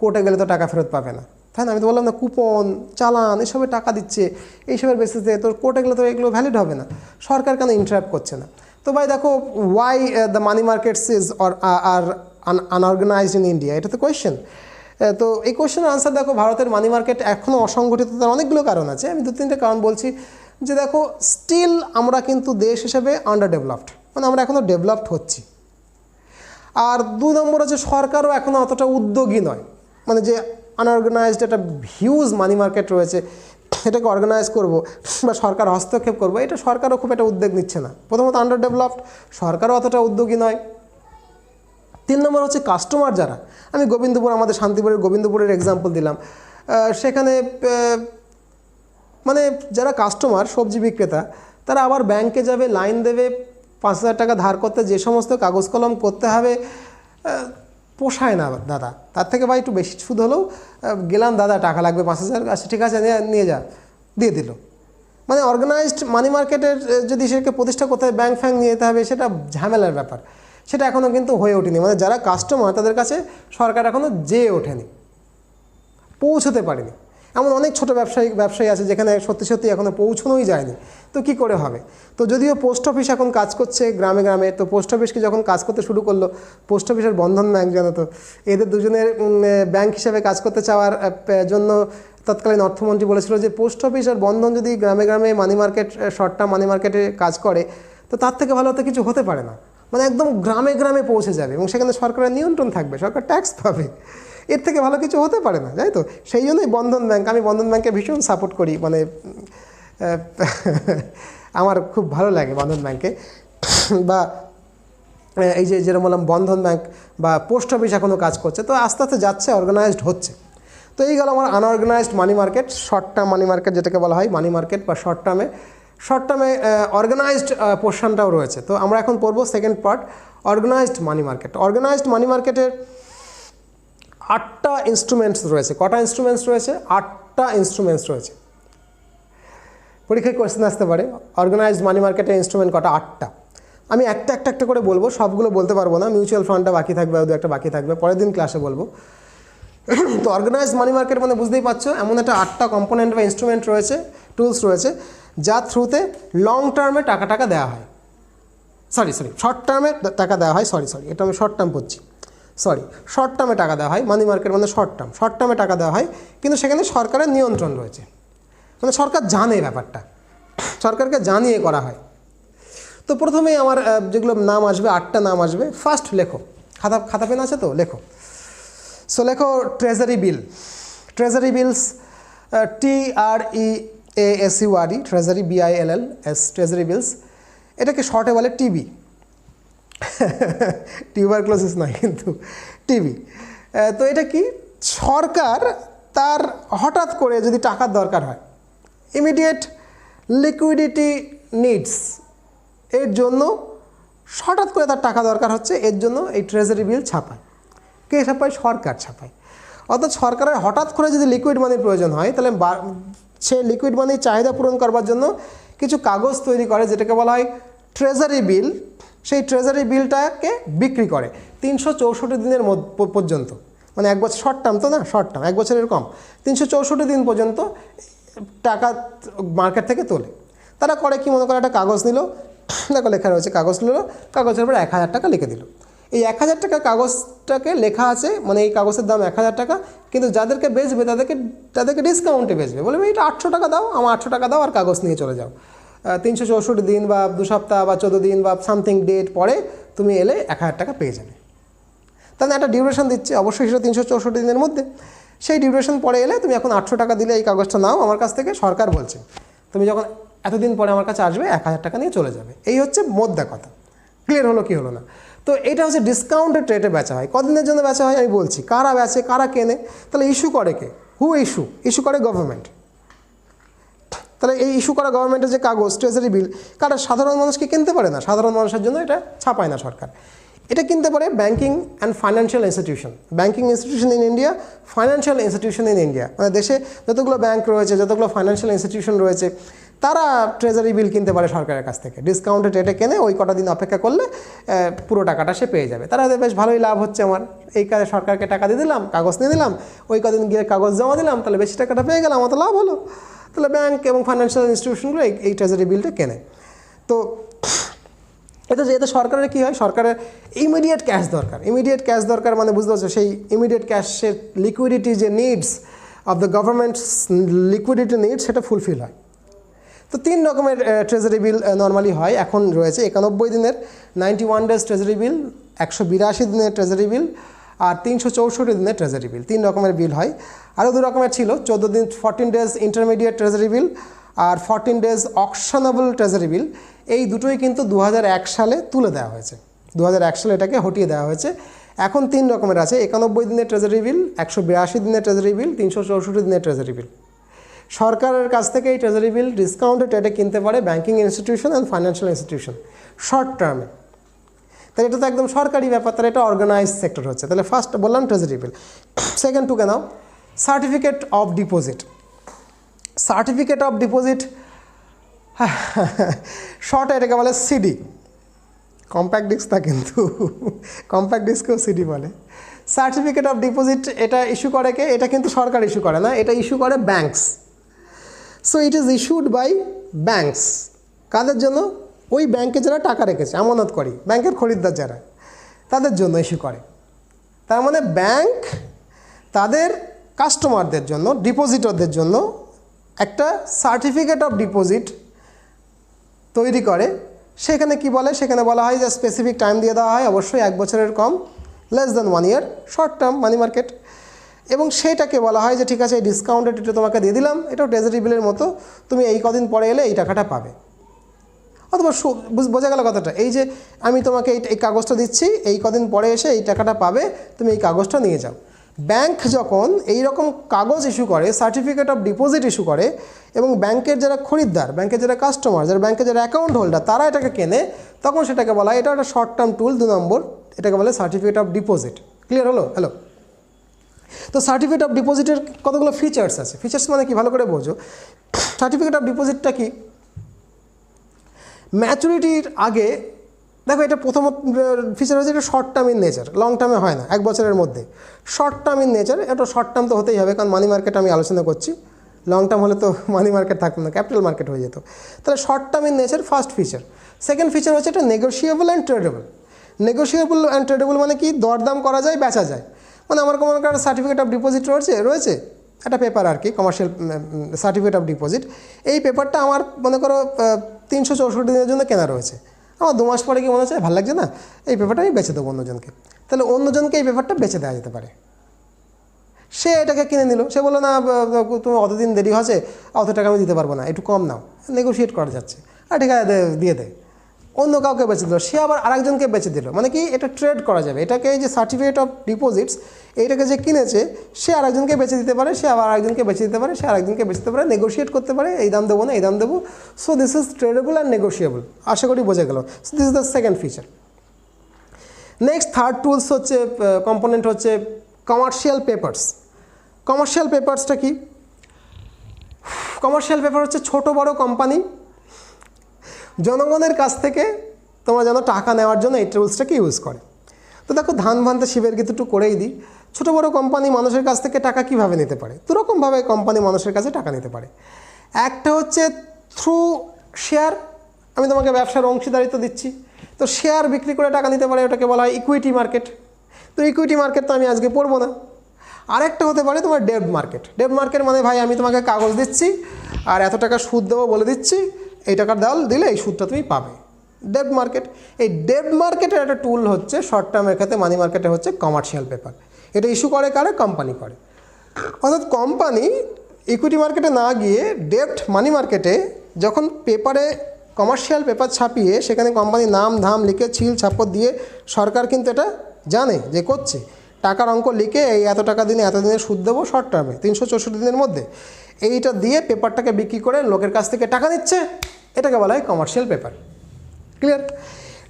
Speaker 1: কোর্টে গেলে তো টাকা ফেরত পাবে না, তাই না? আমি তো বললাম না, কুপন, চালান, এসবে টাকা দিচ্ছে, এইসবের বেসিসে তো কোর্টে গেলে তো এগুলো ভ্যালিড হবে না। সরকার কেন ইন্টারাপ্ট করছে না? তো ভাই দেখো, why the money markets is are unorganised in India, এটা তো কোয়েশ্চেন। তো এই কোয়েশ্চেনের আনসার দেখো, ভারতের মানি মার্কেট এখনও অসংগঠিত, তার অনেকগুলো কারণ আছে। আমি 2-3টে কারণ বলছি। যে দেখো, স্টিল আমরা কিন্তু দেশ হিসেবে আন্ডার ডেভেলপড, মানে আমরা এখনও ডেভেলপড হচ্ছি। আর 2 নম্বর হচ্ছে সরকারও এখনও অতটা উদ্যোগী নয়, মানে যে আনঅর্গানাইজড একটা হিউজ মানি মার্কেট রয়েছে, এটাকে অর্গানাইজ করব বা সরকার হস্তক্ষেপ করবো, এটা সরকারও খুব একটা উদ্যোগ নিচ্ছে না। প্রথমত আন্ডার ডেভেলপড, সরকারও অতটা উদ্যোগী নয়। 3 নম্বর হচ্ছে কাস্টমার যারা, আমি গোবিন্দপুর, আমাদের শান্তিপুরের গোবিন্দপুরের এক্সাম্পল দিলাম। সেখানে মানে যারা কাস্টমার, সবজি বিক্রেতা, তারা আবার ব্যাংকে যাবে, লাইন দেবে, 5,000 টাকা ধার করতে যে সমস্ত কাগজ কলম করতে হবে, পোষায় না দাদা। তার থেকে ভাই একটু বেশি সুদ হলেও গেলাম, দাদা টাকা লাগবে 5,000, আচ্ছা ঠিক আছে নিয়ে যা, দিয়ে দিল। মানে অর্গানাইজড মানি মার্কেটের যদি সেটাকে প্রতিষ্ঠা করতে হয়, ব্যাংক ফ্যাংক নিয়ে যেতে হবে, সেটা ঝামেলার ব্যাপার। সেটা এখনও কিন্তু হয়ে ওঠেনি, মানে যারা কাস্টমার তাদের কাছে সরকার এখনও যেয়ে ওঠেনি, পৌঁছতে পারেনি। এমন অনেক ছোটো ব্যবসায়ী আছে যেখানে সত্যি এখনও পৌঁছানোই যায়নি। তো কি করে হবে? তো যদিও পোস্ট অফিস এখন কাজ করছে গ্রামে গ্রামে, তো পোস্ট অফিসকে যখন কাজ করতে শুরু করলো, পোস্ট অফিসের বন্ধন ব্যাংক, জানো তো, এদের দুজনের ব্যাংক হিসেবে কাজ করতে চাওয়ার জন্য তৎকালীন অর্থমন্ত্রী বলেছিল যে পোস্ট অফিস আর বন্ধন যদি গ্রামে গ্রামে মানি মার্কেট, শর্ট টার্ম মানি মার্কেটে কাজ করে, তো তার থেকে ভালো তো কিছু হতে পারে না। মানে একদম গ্রামে গ্রামে পৌঁছে যাবে এবং সেখানে সরকারের নিয়ন্ত্রণ থাকবে, সরকার ট্যাক্স পাবে, এর থেকে ভালো কিছু হতে পারে না, তাই তো? সেই জন্যই বন্ধন ব্যাংক, আমি বন্ধন ব্যাংকে ভীষণ সাপোর্ট করি, মানে আমার খুব ভালো লাগে বন্ধন ব্যাংকে। বা এই যে যেরকম বললাম, বন্ধন ব্যাংক বা পোস্ট অফিস এখনও কাজ করছে, তো আস্তে আস্তে যাচ্ছে, অর্গানাইজড হচ্ছে। তো এই গেল আমার unorganised money market, short term money market যেটাকে বলা হয় মানি মার্কেট, বা শর্ট টার্মে অর্গানাইজড পোর্শনটাও রয়েছে। তো আমরা এখন পড়বো second part, organised money market. Organised money মার্কেটের 8টা ইনস্ট্রুমেন্টস রয়েছে। কটা ইনস্ট্রুমেন্টস রয়েছে? 8টা ইনস্ট্রুমেন্টস রয়েছে। পরীক্ষায় কোয়েশ্চেন আসতে পারে, অর্গানাইজড মানি মার্কেটের ইনস্ট্রুমেন্ট কটা? 8টা। আমি একটা করে বলবো, সবগুলো বলতে পারবো না, মিউচুয়াল ফান্ডটা বাকি থাকবে, একটা বাকি থাকবে, পরের দিন ক্লাসে বলবো। তো অর্গানাইজড মানি মার্কেট মানে বুঝতেই পারছো, এমন একটা 8টা কম্পোনেন্ট বা ইনস্ট্রুমেন্ট রয়েছে, টুলস রয়েছে, যার থ্রুতে লং টার্মে টাকা দেওয়া হয়, শর্ট টার্মে টাকা দেওয়া হয়, এটা আমি শর্ট টার্ম পড়ছি, শর্ট টার্মে টাকা দেওয়া হয়। মানি মার্কেট মানে শর্ট টার্মে টাকা দেওয়া হয়, কিন্তু সেখানে সরকারের নিয়ন্ত্রণ রয়েছে, মানে সরকার জানে ব্যাপারটা, সরকারকে জানিয়ে করা হয়। তো প্রথমেই আমার যেগুলো নাম আসবে, 8টা নাম আসবে। ফার্স্ট লেখো, খাতা পেন আছে তো, লেখো। সো লেখো ট্রেজারি বিলস, TREASURE, ট্রেজারি, BILLS, ট্রেজারি বিলস। এটাকে শর্টে বলে টিবি, টিউবারক্লোসিস নয় কিন্তু, টিবি। তো এটা কি? সরকার তার হঠাৎ করে যদি টাকার দরকার হয়, ইমিডিয়েট লিকুইডিটি নিডস, এর জন্য হঠাৎ করে তার টাকা দরকার হচ্ছে, এর জন্য এই ট্রেজারি বিল ছাপায়। কে ছাপায়? সরকার ছাপায়। অর্থাৎ সরকারের হঠাৎ করে যদি লিকুইড মানির প্রয়োজন হয়, তাহলে সে লিকুইড মানির চাহিদা পূরণ করবার জন্য কিছু কাগজ তৈরি করে, যেটাকে বলা হয় ট্রেজারি বিল। সেই ট্রেজারি বিলটাকে বিক্রি করে 364 দিনের পর্যন্ত, মানে 1 বছর, শর্ট টার্ম তো না, শর্ট টার্ম 1 বছরের কম, 364 দিন পর্যন্ত টাকা মার্কেট থেকে তোলে। তারা করে কি, মনে করে একটা কাগজ নিল, দেখো লেখা রয়েছে, কাগজ নিল, কাগজের উপর 1000 টাকা লিখে দিল। এই 1000 টাকা কাগজটাকে লেখা আছে, মানে এই কাগজের দাম 1000 টাকা, কিন্তু যাদেরকে বেচবে তাদেরকে ডিসকাউন্টে বেচবে, বলবে এটা 800 টাকা দাও, আমার 800 টাকা দাও, আর কাগজ নিয়ে চলে যাও। 364 দিন বা 2 সপ্তাহ বা 14 দিন বা সামথিং ডেট পরে তুমি এলে 1000 টাকা পেয়ে যাবে। তাহলে একটা ডিউরেশন দিচ্ছে, অবশ্যই সেটা 364 দিনের মধ্যে। সেই ডিউরেশন পরে এলে তুমি এখন 800 টাকা দিলে এই কাগজটা নাও আমার কাছ থেকে, সরকার বলছে তুমি যখন এতদিন পরে আমার কাছে আসবে 1000 টাকা নিয়ে চলে যাবে। এই হচ্ছে মোদ্দা কথা। ক্লিয়ার হলো কি হলো না? তো এটা হচ্ছে ডিসকাউন্টেড রেটে বেচা হয়। কদিনের জন্য বেচা হয় আমি বলছি, কারা বেচে কারা কেনে, তাহলে ইস্যু করে কে? হু ইস্যু করে গভর্নমেন্ট। তাহলে এই ইস্যু করা গভর্নমেন্টের যে কাগজ ট্রেজারি বিল, কারা সাধারণ মানুষকে কিনতে পারে না, সাধারণ মানুষের জন্য এটা ছাপায় না সরকার, এটা কিনতে পারে banking and financial institution. Banking institution in India, financial institution in India, মানে দেশে যতগুলো ব্যাঙ্ক রয়েছে, যতগুলো ফাইন্যান্সিয়াল ইনস্টিটিউশন রয়েছে, তারা ট্রেজারি বিল কিনতে পারে সরকারের কাছ থেকে। ডিসকাউন্টেড রেটে কেনে, ওই কটা দিন অপেক্ষা করলে পুরো টাকাটা সে পেয়ে যাবে। তারা বেশ ভালোই লাভ হচ্ছে আমার, এই কাজে সরকারকে টাকা দিয়ে দিলাম, কাগজ নিয়ে দিলাম, ওই কদিন গিয়ে কাগজ জমা দিলাম, তাহলে বেশি টাকাটা পেয়ে গেলাম, আমার তো লাভ হলো। তাহলে ব্যাঙ্ক এবং ফাইন্যান্সিয়াল ইনস্টিটিউশনগুলো এই ট্রেজারি বিলটা কেনে। তো এতে সরকারের কী হয়, সরকারের ইমিডিয়েট ক্যাশ দরকার। ইমিডিয়েট ক্যাশ দরকার মানে বুঝতে পারছো, সেই ইমিডিয়েট ক্যাশের লিকুইডিটি যে needs of the government's liquidity needs, সেটা ফুলফিল হয়। তো 3 রকমের ট্রেজারি বিল নর্মালি হয়, এখন রয়েছে 91 দিনের 91 ডেজ ট্রেজারি বিল, 182 দিনের ট্রেজারি বিল, আর 364 দিনের ট্রেজারি বিল। 3 রকমের বিল হয়। আরও 2 রকমের ছিল, 14 দিন 14 ডেজ ইন্টারমিডিয়েট ট্রেজারি বিল আর 14 ডেজ অকশনেবল ট্রেজারি বিল। এই দুটোই কিন্তু 2001 সালে তুলে দেওয়া হয়েছে, 2001 সালে এটাকে হটিয়ে দেওয়া হয়েছে। এখন 3 রকমের আছে, 91 দিনের ট্রেজারি বিল, 182 দিনের ট্রেজারি বিল, 364 দিনের ট্রেজারি বিল। সরকারের কাছ থেকে এই ট্রেজারি বিল ডিসকাউন্টেড রেটে কিনতে পারে banking institution and financial institution short টার্মে। তাহলে এটা তো একদম সরকারি ব্যাপার, তাহলে এটা অর্গানাইজ সেক্টর হচ্ছে। তাহলে ফার্স্ট বললাম ট্রেজারি বিল। সেকেন্ড টুকে নাও certificate of deposit. Certificate of deposit short এটাকে বলে সিডি। কম্প্যাক্ট ডিস্ক না, কিন্তু কম্প্যাক্ট ডিস্ককেও সিডি বলে। সার্টিফিকেট অফ ডিপোজিট এটা ইস্যু করে কে? এটা কিন্তু সরকার ইস্যু করে না, এটা ইস্যু করে banks. So it is issued by banks. কাদের জন্য? ওই ব্যাংকে যারা টাকা রেখেছে, আমানত করি, ব্যাংকের খরিদ্দার যারা, তাদের জন্য ইস্যু করে। তার মানে ব্যাংক তাদের কাস্টমারদের জন্য, ডিপোজিটরদের জন্য একটা সার্টিফিকেট অফ ডিপোজিট তৈরি করে। সেখানে কি বলে? সেখানে বলা হয় যে স্পেসিফিক টাইম দিয়ে দেওয়া হয়, অবশ্যই 1 বছরের কম, লেস দ্যান 1 ইয়ার, শর্ট টার্ম মানি মার্কেট। এবং সেটাকে বলা হয় যে ঠিক আছে, এই ডিসকাউন্টেড এটা তোমাকে দিয়ে দিলাম, এটাও ট্রেজারি বিলের মতো, তুমি এই কদিন পরে এলে এই টাকাটা পাবে। অথবা বোঝা গেল কথাটা? এই যে আমি তোমাকে এই কাগজটা দিচ্ছি, এই কদিন পরে এসে এই টাকাটা পাবে, তুমি এই কাগজটা নিয়ে যাও। ব্যাংক যখন এই রকম কাগজ ইস্যু করে, সার্টিফিকেট অফ ডিপোজিট ইস্যু করে, এবং ব্যাংকের যারা খরিদ্দার, ব্যাংকের যারা কাস্টমার, যারা ব্যাংকের যারা অ্যাকাউন্ট হোল্ডার, তারা এটাকে কেনে, তখন সেটাকে বলা হয়, এটা একটা শর্ট টার্ম টুল, 2 নম্বর, এটাকে বলে সার্টিফিকেট অফ ডিপোজিট। ক্লিয়ার হলো? হ্যালো। তো সার্টিফিকেট অফ ডিপোজিটের কতগুলো ফিচার্স আছে। ফিচার্স মানে কি, ভালো করে বোঝো। সার্টিফিকেট অফ ডিপোজিটটা কি? ম্যাচুরিটির আগে দেখো, এটা প্রথম ফিচার হচ্ছে এটা short term in nature, long টার্মে হয় না, 1 বছরের মধ্যে। শর্ট টার্ম ইন নেচার, এটা শর্ট টার্ম তো হতেই হবে, কারণ মানি মার্কেট আমি আলোচনা করছি। লং টার্ম হলে তো মানি মার্কেট থাকতো না, ক্যাপিটাল মার্কেট হয়ে যেত। তাহলে short term in nature first feature. Second feature হচ্ছে এটা negotiable and tradable. Negotiable and tradable মানে কি? দরদাম করা যায়, বেচা যায়। মানে আমার কোনো একটা সার্টিফিকেট অফ ডিপোজিট রয়েছে একটা পেপার আর কি, কমার্শিয়াল সার্টিফিকেট অফ ডিপোজিট। এই পেপারটা আমার মনে করো 364 দিনের জন্য কেনা রয়েছে। আমার 2 মাস পরে কি মনে হচ্ছে ভালো লাগছে না, এই পেপারটা আমি বেচে দেবো অন্যজনকে। তাহলে অন্যজনকে এই পেপারটা বেচে দেওয়া যেতে পারে। সে এটাকে কিনে নিল, সে বললো না তুমি অতদিন দেরি হচ্ছে, অত টাকা আমি দিতে পারবো না, একটু কম নাও, নেগোশিয়েট করা যাচ্ছে, আর ঠিক আছে দিয়ে দেয়, অন্য কাউকে বেচে দিল, সে আবার আরেকজনকে বেচে দিল। মানে কি? এটা ট্রেড করা যাবে। এটাকে এই যে সার্টিফিকেট অফ ডিপোজিটস, এইটাকে যে কিনেছে সে আরেকজনকে বেচে দিতে পারে, সে আবার আরেকজনকে বেচে দিতে পারে, সে আরেকজনকে বেচে দিতে পারে, নেগোশিয়েট করতে পারে, এই দাম দেবো না, এই দাম দেবো। So this is tradable and negotiable. আশা করি বোঝা গেল। So this is the second feature. Next third tools হচ্ছে, কম্পোনেন্ট হচ্ছে কমার্শিয়াল পেপারস। কমার্শিয়াল পেপারসটা কি? কমার্শিয়াল পেপার হচ্ছে ছোট বড় কোম্পানি জনগণের কাছ থেকে তোমরা যেন টাকা নেওয়ার জন্য এই টুলসটাকে ইউজ করে। তো দেখো, ধান ভানতে শিবের গীত একটু করেই দিই। ছোটো বড়ো কোম্পানি মানুষের কাছ থেকে টাকা কীভাবে নিতে পারে? 2 রকমভাবে কোম্পানি মানুষের কাছে টাকা নিতে পারে। একটা হচ্ছে থ্রু শেয়ার, আমি তোমাকে ব্যবসার অংশীদারিত্ব দিচ্ছি, তো শেয়ার বিক্রি করে টাকা নিতে পারে, ওটাকে বলা হয় ইকুইটি মার্কেট। তো ইকুইটি মার্কেট তো আমি আজকে পড়বো না। আরেকটা হতে পারে তোমার ডেট মার্কেট। ডেট মার্কেট মানে ভাই আমি তোমাকে কাগজ দিচ্ছি আর এত টাকা সুদ দেবো বলে দিচ্ছি, এই টাকা দিলে এই সুদটা তুমি পাবে। Date market. এই ডেট মার্কেটের একটা টুল হচ্ছে শর্ট টার্মের ক্ষেত্রে মানি মার্কেটে হচ্ছে কমার্শিয়াল পেপার। এটা ইস্যু করে কারে? কোম্পানি করে। অর্থাৎ কোম্পানি ইকুইটি মার্কেটে না গিয়ে ডেট মানি মার্কেটে যখন পেপারে কমার্শিয়াল পেপার ছাপিয়ে সেখানে কোম্পানির নাম ধাম লিখে ছিল ছাপর দিয়ে, সরকার কিন্তু এটা জানে যে করছে, টাকার অঙ্ক লিখে এই এত টাকা দিনে এত দিনের সুদ দেবো শর্ট টার্মে 364 দিনের মধ্যে, এইটা দিয়ে পেপারটাকে বিক্রি করে লোকের কাছ থেকে টাকা নিচ্ছে, এটাকে বলা হয় কমার্শিয়াল পেপার। ক্লিয়ার?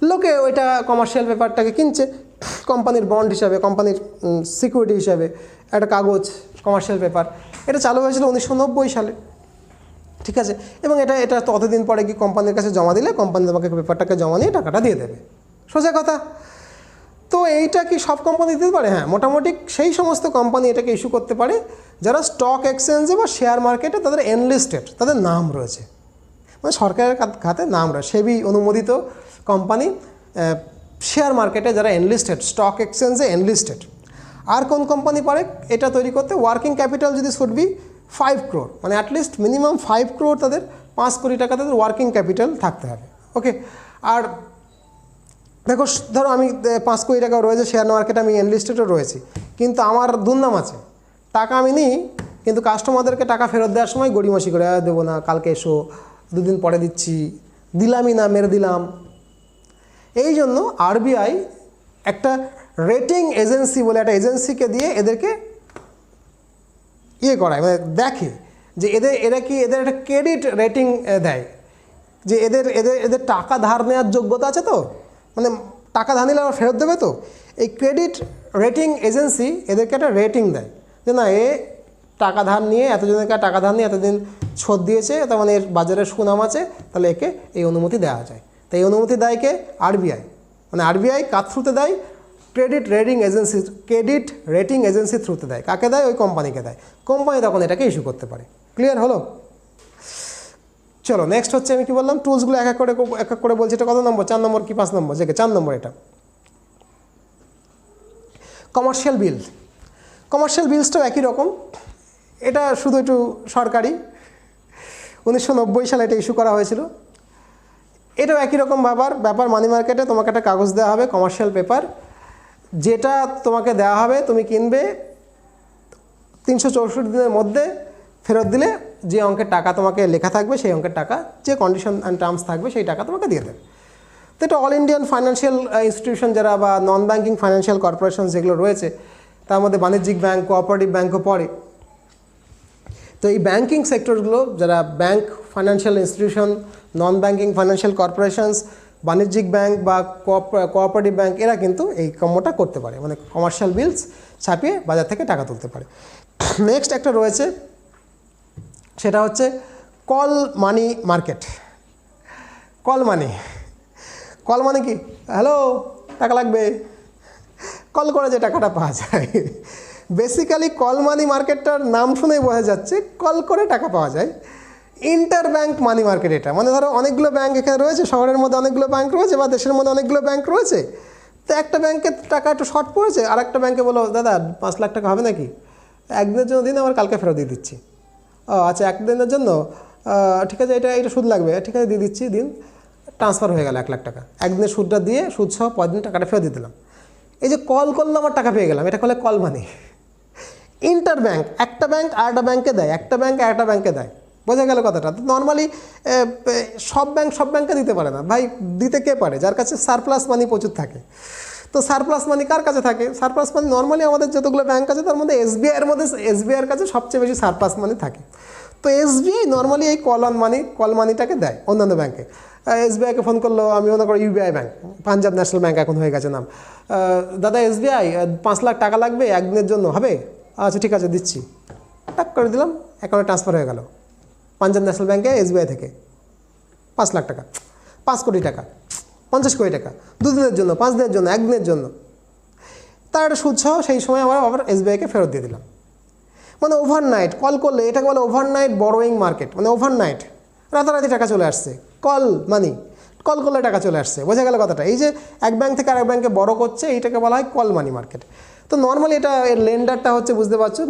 Speaker 1: লোকে ওইটা কমার্শিয়াল পেপারটাকে কিনছে কোম্পানির বন্ড হিসাবে, কোম্পানির সিকিউরিটি হিসাবে একটা কাগজ কমার্শিয়াল পেপার। এটা চালু হয়েছিল 1990 সালে, ঠিক আছে। এবং এটা ততদিন পরে কি কোম্পানির কাছে জমা দিলে কোম্পানি তোমাকে পেপারটাকে জমা নিয়ে টাকাটা দিয়ে দেবে, সোজা কথা। তো এইটা কি সব কোম্পানি দিতে পারে? হ্যাঁ, মোটামুটি সেই সমস্ত কোম্পানি এটাকে ইস্যু করতে পারে যারা স্টক এক্সচেঞ্জে বা শেয়ার মার্কেটে তাদের এনলিস্টেড, তাদের নাম রয়েছে, মানে সরকারের খাতে নাম রয়েছে, সেবি অনুমোদিত কোম্পানি শেয়ার মার্কেটে যারা এনলিস্টেড, স্টক এক্সচেঞ্জে এনলিস্টেড। আর কোন কোম্পানি পারে এটা তৈরি করতে? ওয়ার্কিং ক্যাপিটাল যদি শুড বি 5 crore, মানে অ্যাটলিস্ট মিনিমাম 5 crore তাদের, 5 কোটি টাকা তাদের ওয়ার্কিং ক্যাপিটাল থাকতে হবে। ওকে। আর দেখো, ধরো আমি 5 কোটি টাকা রয়েছে শেয়ার মার্কেটে, আমি এনলিস্টেডও রয়েছি, কিন্তু আমার দুর্নাম আছে, টাকা আমি নিই কিন্তু কাস্টমারদেরকে টাকা ফেরত দেওয়ার সময় গড়িমসি করে, দেবো না, কালকে এসো, দুদিন পরে দিচ্ছি, দিলামই না, মেরে দিলাম। এই জন্য আরবিআই একটা রেটিং এজেন্সি বলে একটা এজেন্সিকে দিয়ে এদেরকে করায়, মানে দেখে যে এদের একটা ক্রেডিট রেটিং দেয়, যে এদের টাকা ধার নেওয়ার যোগ্যতা আছে তো, মানে টাকা ধার নিলে আবার ফেরত দেবে তো। এই ক্রেডিট রেটিং এজেন্সি এদেরকে একটা রেটিং দেয় যে না, এ টাকা ধার নিয়ে এতজনের কাছে টাকা ধার নিয়ে এতদিন শোধ দিয়েছে, তার মানে এর বাজারের সুনাম আছে, তাহলে একে এই অনুমতি দেওয়া যায়। তাই এই অনুমতি দেয় কে? আরবিআই। মানে আরবিআই কার থ্রুতে দেয়? ক্রেডিট রেটিং এজেন্সির থ্রুতে দেয়। কাকে দেয়? ওই কোম্পানিকে দেয়। কোম্পানি তখন এটাকে ইস্যু করতে পারে। ক্লিয়ার হলো? চলো নেক্সট হচ্ছে, আমি কি বললাম, টুলসগুলো এক এক করে বলছি। এটা কত নম্বর? 4 নম্বর কি 5 নম্বর? 4 নম্বর। এটা কমার্শিয়াল বিল। কমার্শিয়াল বিলসটাও একই রকম, এটা শুধু একটু সরকারি। 1990 সালে এটা ইস্যু করা হয়েছিল। এটাও একই রকম ব্যাপার। মানি মার্কেটে তোমাকে একটা কাগজ দেওয়া হবে, কমার্শিয়াল পেপার, যেটা তোমাকে দেওয়া হবে, তুমি কিনবে, 364 দিনের মধ্যে ফেরত দিলে যে অঙ্কের টাকা তোমাকে লেখা থাকবে, সেই অঙ্কের টাকা, যে কন্ডিশন অ্যান্ড টার্মস থাকবে, সেই টাকা তোমাকে দিয়ে দেবে। তো এটা অল ইন্ডিয়ান ফাইন্যান্সিয়াল ইনস্টিটিউশন যারা বা নন ব্যাঙ্কিং ফাইন্যান্সিয়াল কর্পোরেশন যেগুলো রয়েছে, তার মধ্যে বাণিজ্যিক ব্যাংক, কোঅপারেটিভ ব্যাঙ্কও পড়ে। তো এই ব্যাঙ্কিং সেক্টরগুলো যারা bank, financial institution, non banking financial corporations, বাণিজ্যিক ব্যাংক বা কোঅপারেটিভ ব্যাংক, এরা কিন্তু এই কর্মটা করতে পারে, মানে কমার্শিয়াল বিলস ছাপিয়ে বাজার থেকে টাকা তুলতে পারে। নেক্সট একটা রয়েছে, সেটা হচ্ছে কল মানি মার্কেট। কল মানি কি? হ্যালো, টাকা লাগবে, কল করে যে টাকাটা পাওয়া যায়। বেসিক্যালি কল মানি মার্কেটটার নাম শুনেই বোঝা যাচ্ছে কল করে টাকা পাওয়া যায়। ইন্টার ব্যাঙ্ক মানি মার্কেট এটা, মানে ধরো অনেকগুলো ব্যাঙ্ক এখানে রয়েছে, শহরের মধ্যে অনেকগুলো ব্যাঙ্ক রয়েছে বা দেশের মধ্যে অনেকগুলো ব্যাঙ্ক রয়েছে। তো একটা ব্যাঙ্কের টাকা একটু শর্ট পড়েছে, আর একটা ব্যাঙ্কে বলো দাদা 5 লাখ টাকা হবে নাকি, একদিনের জন্য দিন, আবার কালকে ফেরত দিয়ে দিচ্ছি। ও আচ্ছা, একদিনের জন্য, ঠিক আছে, এটা সুদ লাগবে, ঠিক আছে দিয়ে দিচ্ছি, দিন, ট্রান্সফার হয়ে গেল 1 লাখ টাকা। একদিনের সুদটা দিয়ে সুদ সহ পরের দিন টাকাটা ফেরত দিয়ে দিলাম। এই যে কল করলাম, আমার টাকা পেয়ে গেলাম, এটা করলে কল মানি। ইন্টার ব্যাঙ্ক, একটা ব্যাঙ্ক আরেকটা ব্যাঙ্কে দেয়, একটা ব্যাঙ্ক আরেকটা ব্যাঙ্কে দেয়, বোঝা গেল কথাটা। তো নর্মালি সব ব্যাঙ্কে দিতে পারে না ভাই। দিতে কে পারে? যার কাছে সারপ্লাস মানি প্রচুর থাকে। তো সারপ্লাস মানি কার কাছে থাকে? সারপ্লাস মানি নর্মালি আমাদের যতগুলো ব্যাঙ্ক আছে তার মধ্যে এসবিআইয়ের কাছে সবচেয়ে বেশি সারপ্লাস মানি থাকে। তো এসবিআই নর্মালি এই কল মানিটাকে দেয় অন্যান্য ব্যাঙ্কে। এসবিআইকে ফোন করলো, আমি মনে করি UBI bank, Punjab national bank এখন হয়ে গেছে নাম, দাদা এসবিআই 5 লাখ টাকা লাগবে একদিনের জন্য, হবে? আচ্ছা ঠিক আছে দিচ্ছি, টাক করে দিলাম, অ্যাকাউন্টে ট্রান্সফার হয়ে গেল পাঞ্জাব ন্যাশনাল ব্যাঙ্কে এসবিআই থেকে 5 লাখ টাকা, 5 কোটি টাকা, 50 কোটি টাকা, 2 দিনের জন্য, 5 দিনের জন্য, 1 দিনের জন্য। তার একটা সুদ সহ সেই সময় আবার এসবিআইকে ফেরত দিয়ে দিলাম। মানে ওভারনাইট কল করলে এটাকে বলে ওভারনাইট বরোয়িং মার্কেট, মানে ওভারনাইট রাতারাতি টাকা চলে আসছে, কল মানি, কল করলে টাকা চলে আসছে, বোঝা গেল কথাটা। এই যে এক ব্যাঙ্ক থেকে আরেক ব্যাঙ্কে বড় করছে, এইটাকে বলা হয় কল মানি মার্কেট। তো নর্মালি এটা এর লেন্ডারটা হচ্ছে, বুঝতে পারছো,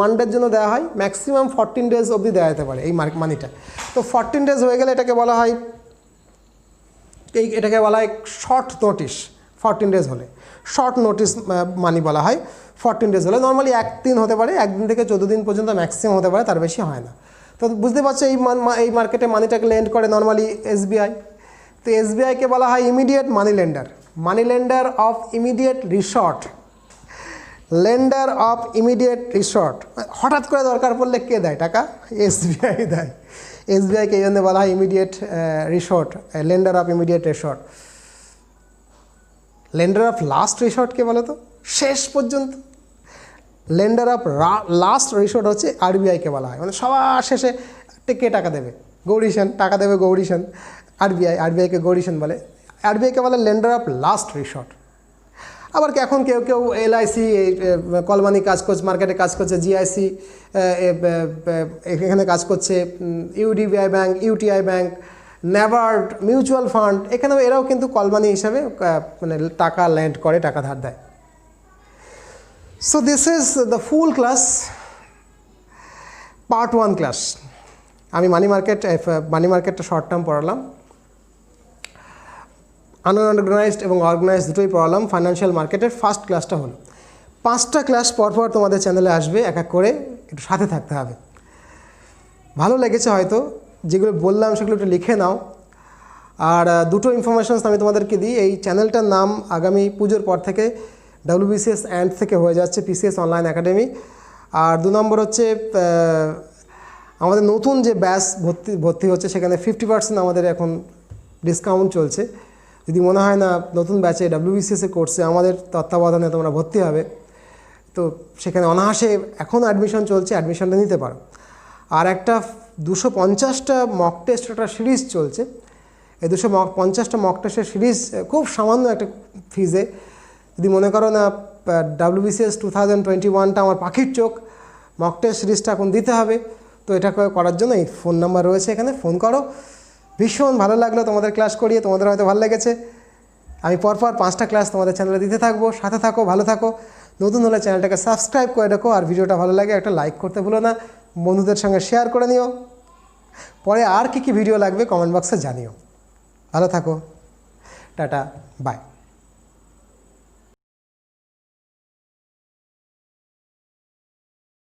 Speaker 1: 1 ডের জন্য দেওয়া হয়, ম্যাক্সিমাম 14 ডেজ অবধি দেওয়া যেতে পারে এই মানিটা। তো 14 ডেজ হয়ে গেলে এটাকে বলা হয় এটাকে বলা হয় শর্ট নোটিশ, 14 ডেজ হলে শর্ট নোটিস মানি বলা হয়। 14 ডেজ হলে নর্মালি 1 দিন হতে পারে, 1 দিন থেকে 14 দিন পর্যন্ত ম্যাক্সিমাম হতে পারে, তার বেশি হয় না। তো বুঝতে পারছো এই মার্কেটে মানিটাকে লেন্ড করে নর্মালি এসবিআই। তো এসবিআইকে বলা হয় immediate money lender, money lender of immediate resort, lender of immediate resort. হঠাৎ করে দরকার পড়লে কে দেয় টাকা? এসবিআই দেয়। এসবিআইকে এই জন্য বলা হয় immediate resort, lender of immediate resort. Lender of last রিসর্টকে বলো তো, শেষ পর্যন্ত। লেন্ডার অফ লাস্ট রিসর্ট হচ্ছে আরবিআইকে বলা হয়, মানে সবার শেষে কে টাকা দেবে? গৌরীশন টাকা দেবে, গৌরীশন। আরবিআইকে গৌরীশন বলে। আরবিআইকে বলে লেন্ডার অফ লাস্ট রিসর্ট। আবার এখন কেউ কেউ এলআইসি, কলমানি কাজ করছে, মার্কেটে কাজ করছে, জিআইসি এখানে কাজ করছে, UDBI bank, UTI bank, NABARD mutual fund, এখানেও এরাও কিন্তু কলমানি হিসাবে মানে টাকা ল্যান্ড করে, টাকা ধার দেয়। So this is the full class, part 1 class. আমি মানি মার্কেটটা শর্ট টার্ম পড়ালাম, আনঅর্গানাইজড এবং অর্গানাইজড দুটোই পড়ালাম। ফাইন্যান্সিয়াল মার্কেটের ফার্স্ট ক্লাসটা হলো। 5টা ক্লাস পরপর তোমাদের চ্যানেলে আসবে, এক এক করে, একটু সাথে থাকতে হবে। ভালো লেগেছে হয়তো, যেগুলো বললাম সেগুলো একটু লিখে নাও। আর দুটো ইনফরমেশনস আমি তোমাদেরকে দিই। এই চ্যানেলটার নাম আগামী পুজোর পর থেকে WBCS অ্যান্ড থেকে হয়ে যাচ্ছে PCS অনলাইন একাডেমি। আর 2 নম্বর হচ্ছে আমাদের নতুন যে ব্যাচ ভর্তি হচ্ছে, সেখানে 50% আমাদের এখন ডিসকাউন্ট চলছে। যদি মনে হয় না নতুন ব্যাচে WBCS কোর্সে আমাদের তত্ত্বাবধানে তোমরা ভর্তি হবে, তো সেখানে অনায়াসে এখন অ্যাডমিশন চলছে, অ্যাডমিশনটা নিতে পারো। আর একটা 250টা মক টেস্ট একটা সিরিজ চলছে। এই 250টা মক টেস্টের সিরিজ খুব সামান্য একটা ফিজে, যদি মনে করো না WBCS 2021টা আমার পাখির চোখ, মক টেস্ট সিরিজটা এখন দিতে হবে, তো এটা করার জন্য এই ফোন নাম্বার রয়েছে, এখানে ফোন করো। ভীষণ ভালো লাগলো তোমাদের ক্লাস করিয়ে, তোমাদের হয়তো ভালো লেগেছে। আমি পরপর 5টা ক্লাস তোমাদের চ্যানেলে দিতে থাকবো, সাথে থাকো, ভালো থাকো। নতুন হলে চ্যানেলটাকে সাবস্ক্রাইব করে রাখো, আর ভিডিওটা ভালো লাগে একটা লাইক করতে ভুলো না, বন্ধুদের সঙ্গে শেয়ার করে নিও। পরে আর কি ভিডিও লাগবে কমেন্ট বক্সে জানিও। ভালো থাকো, টাটা, বাই।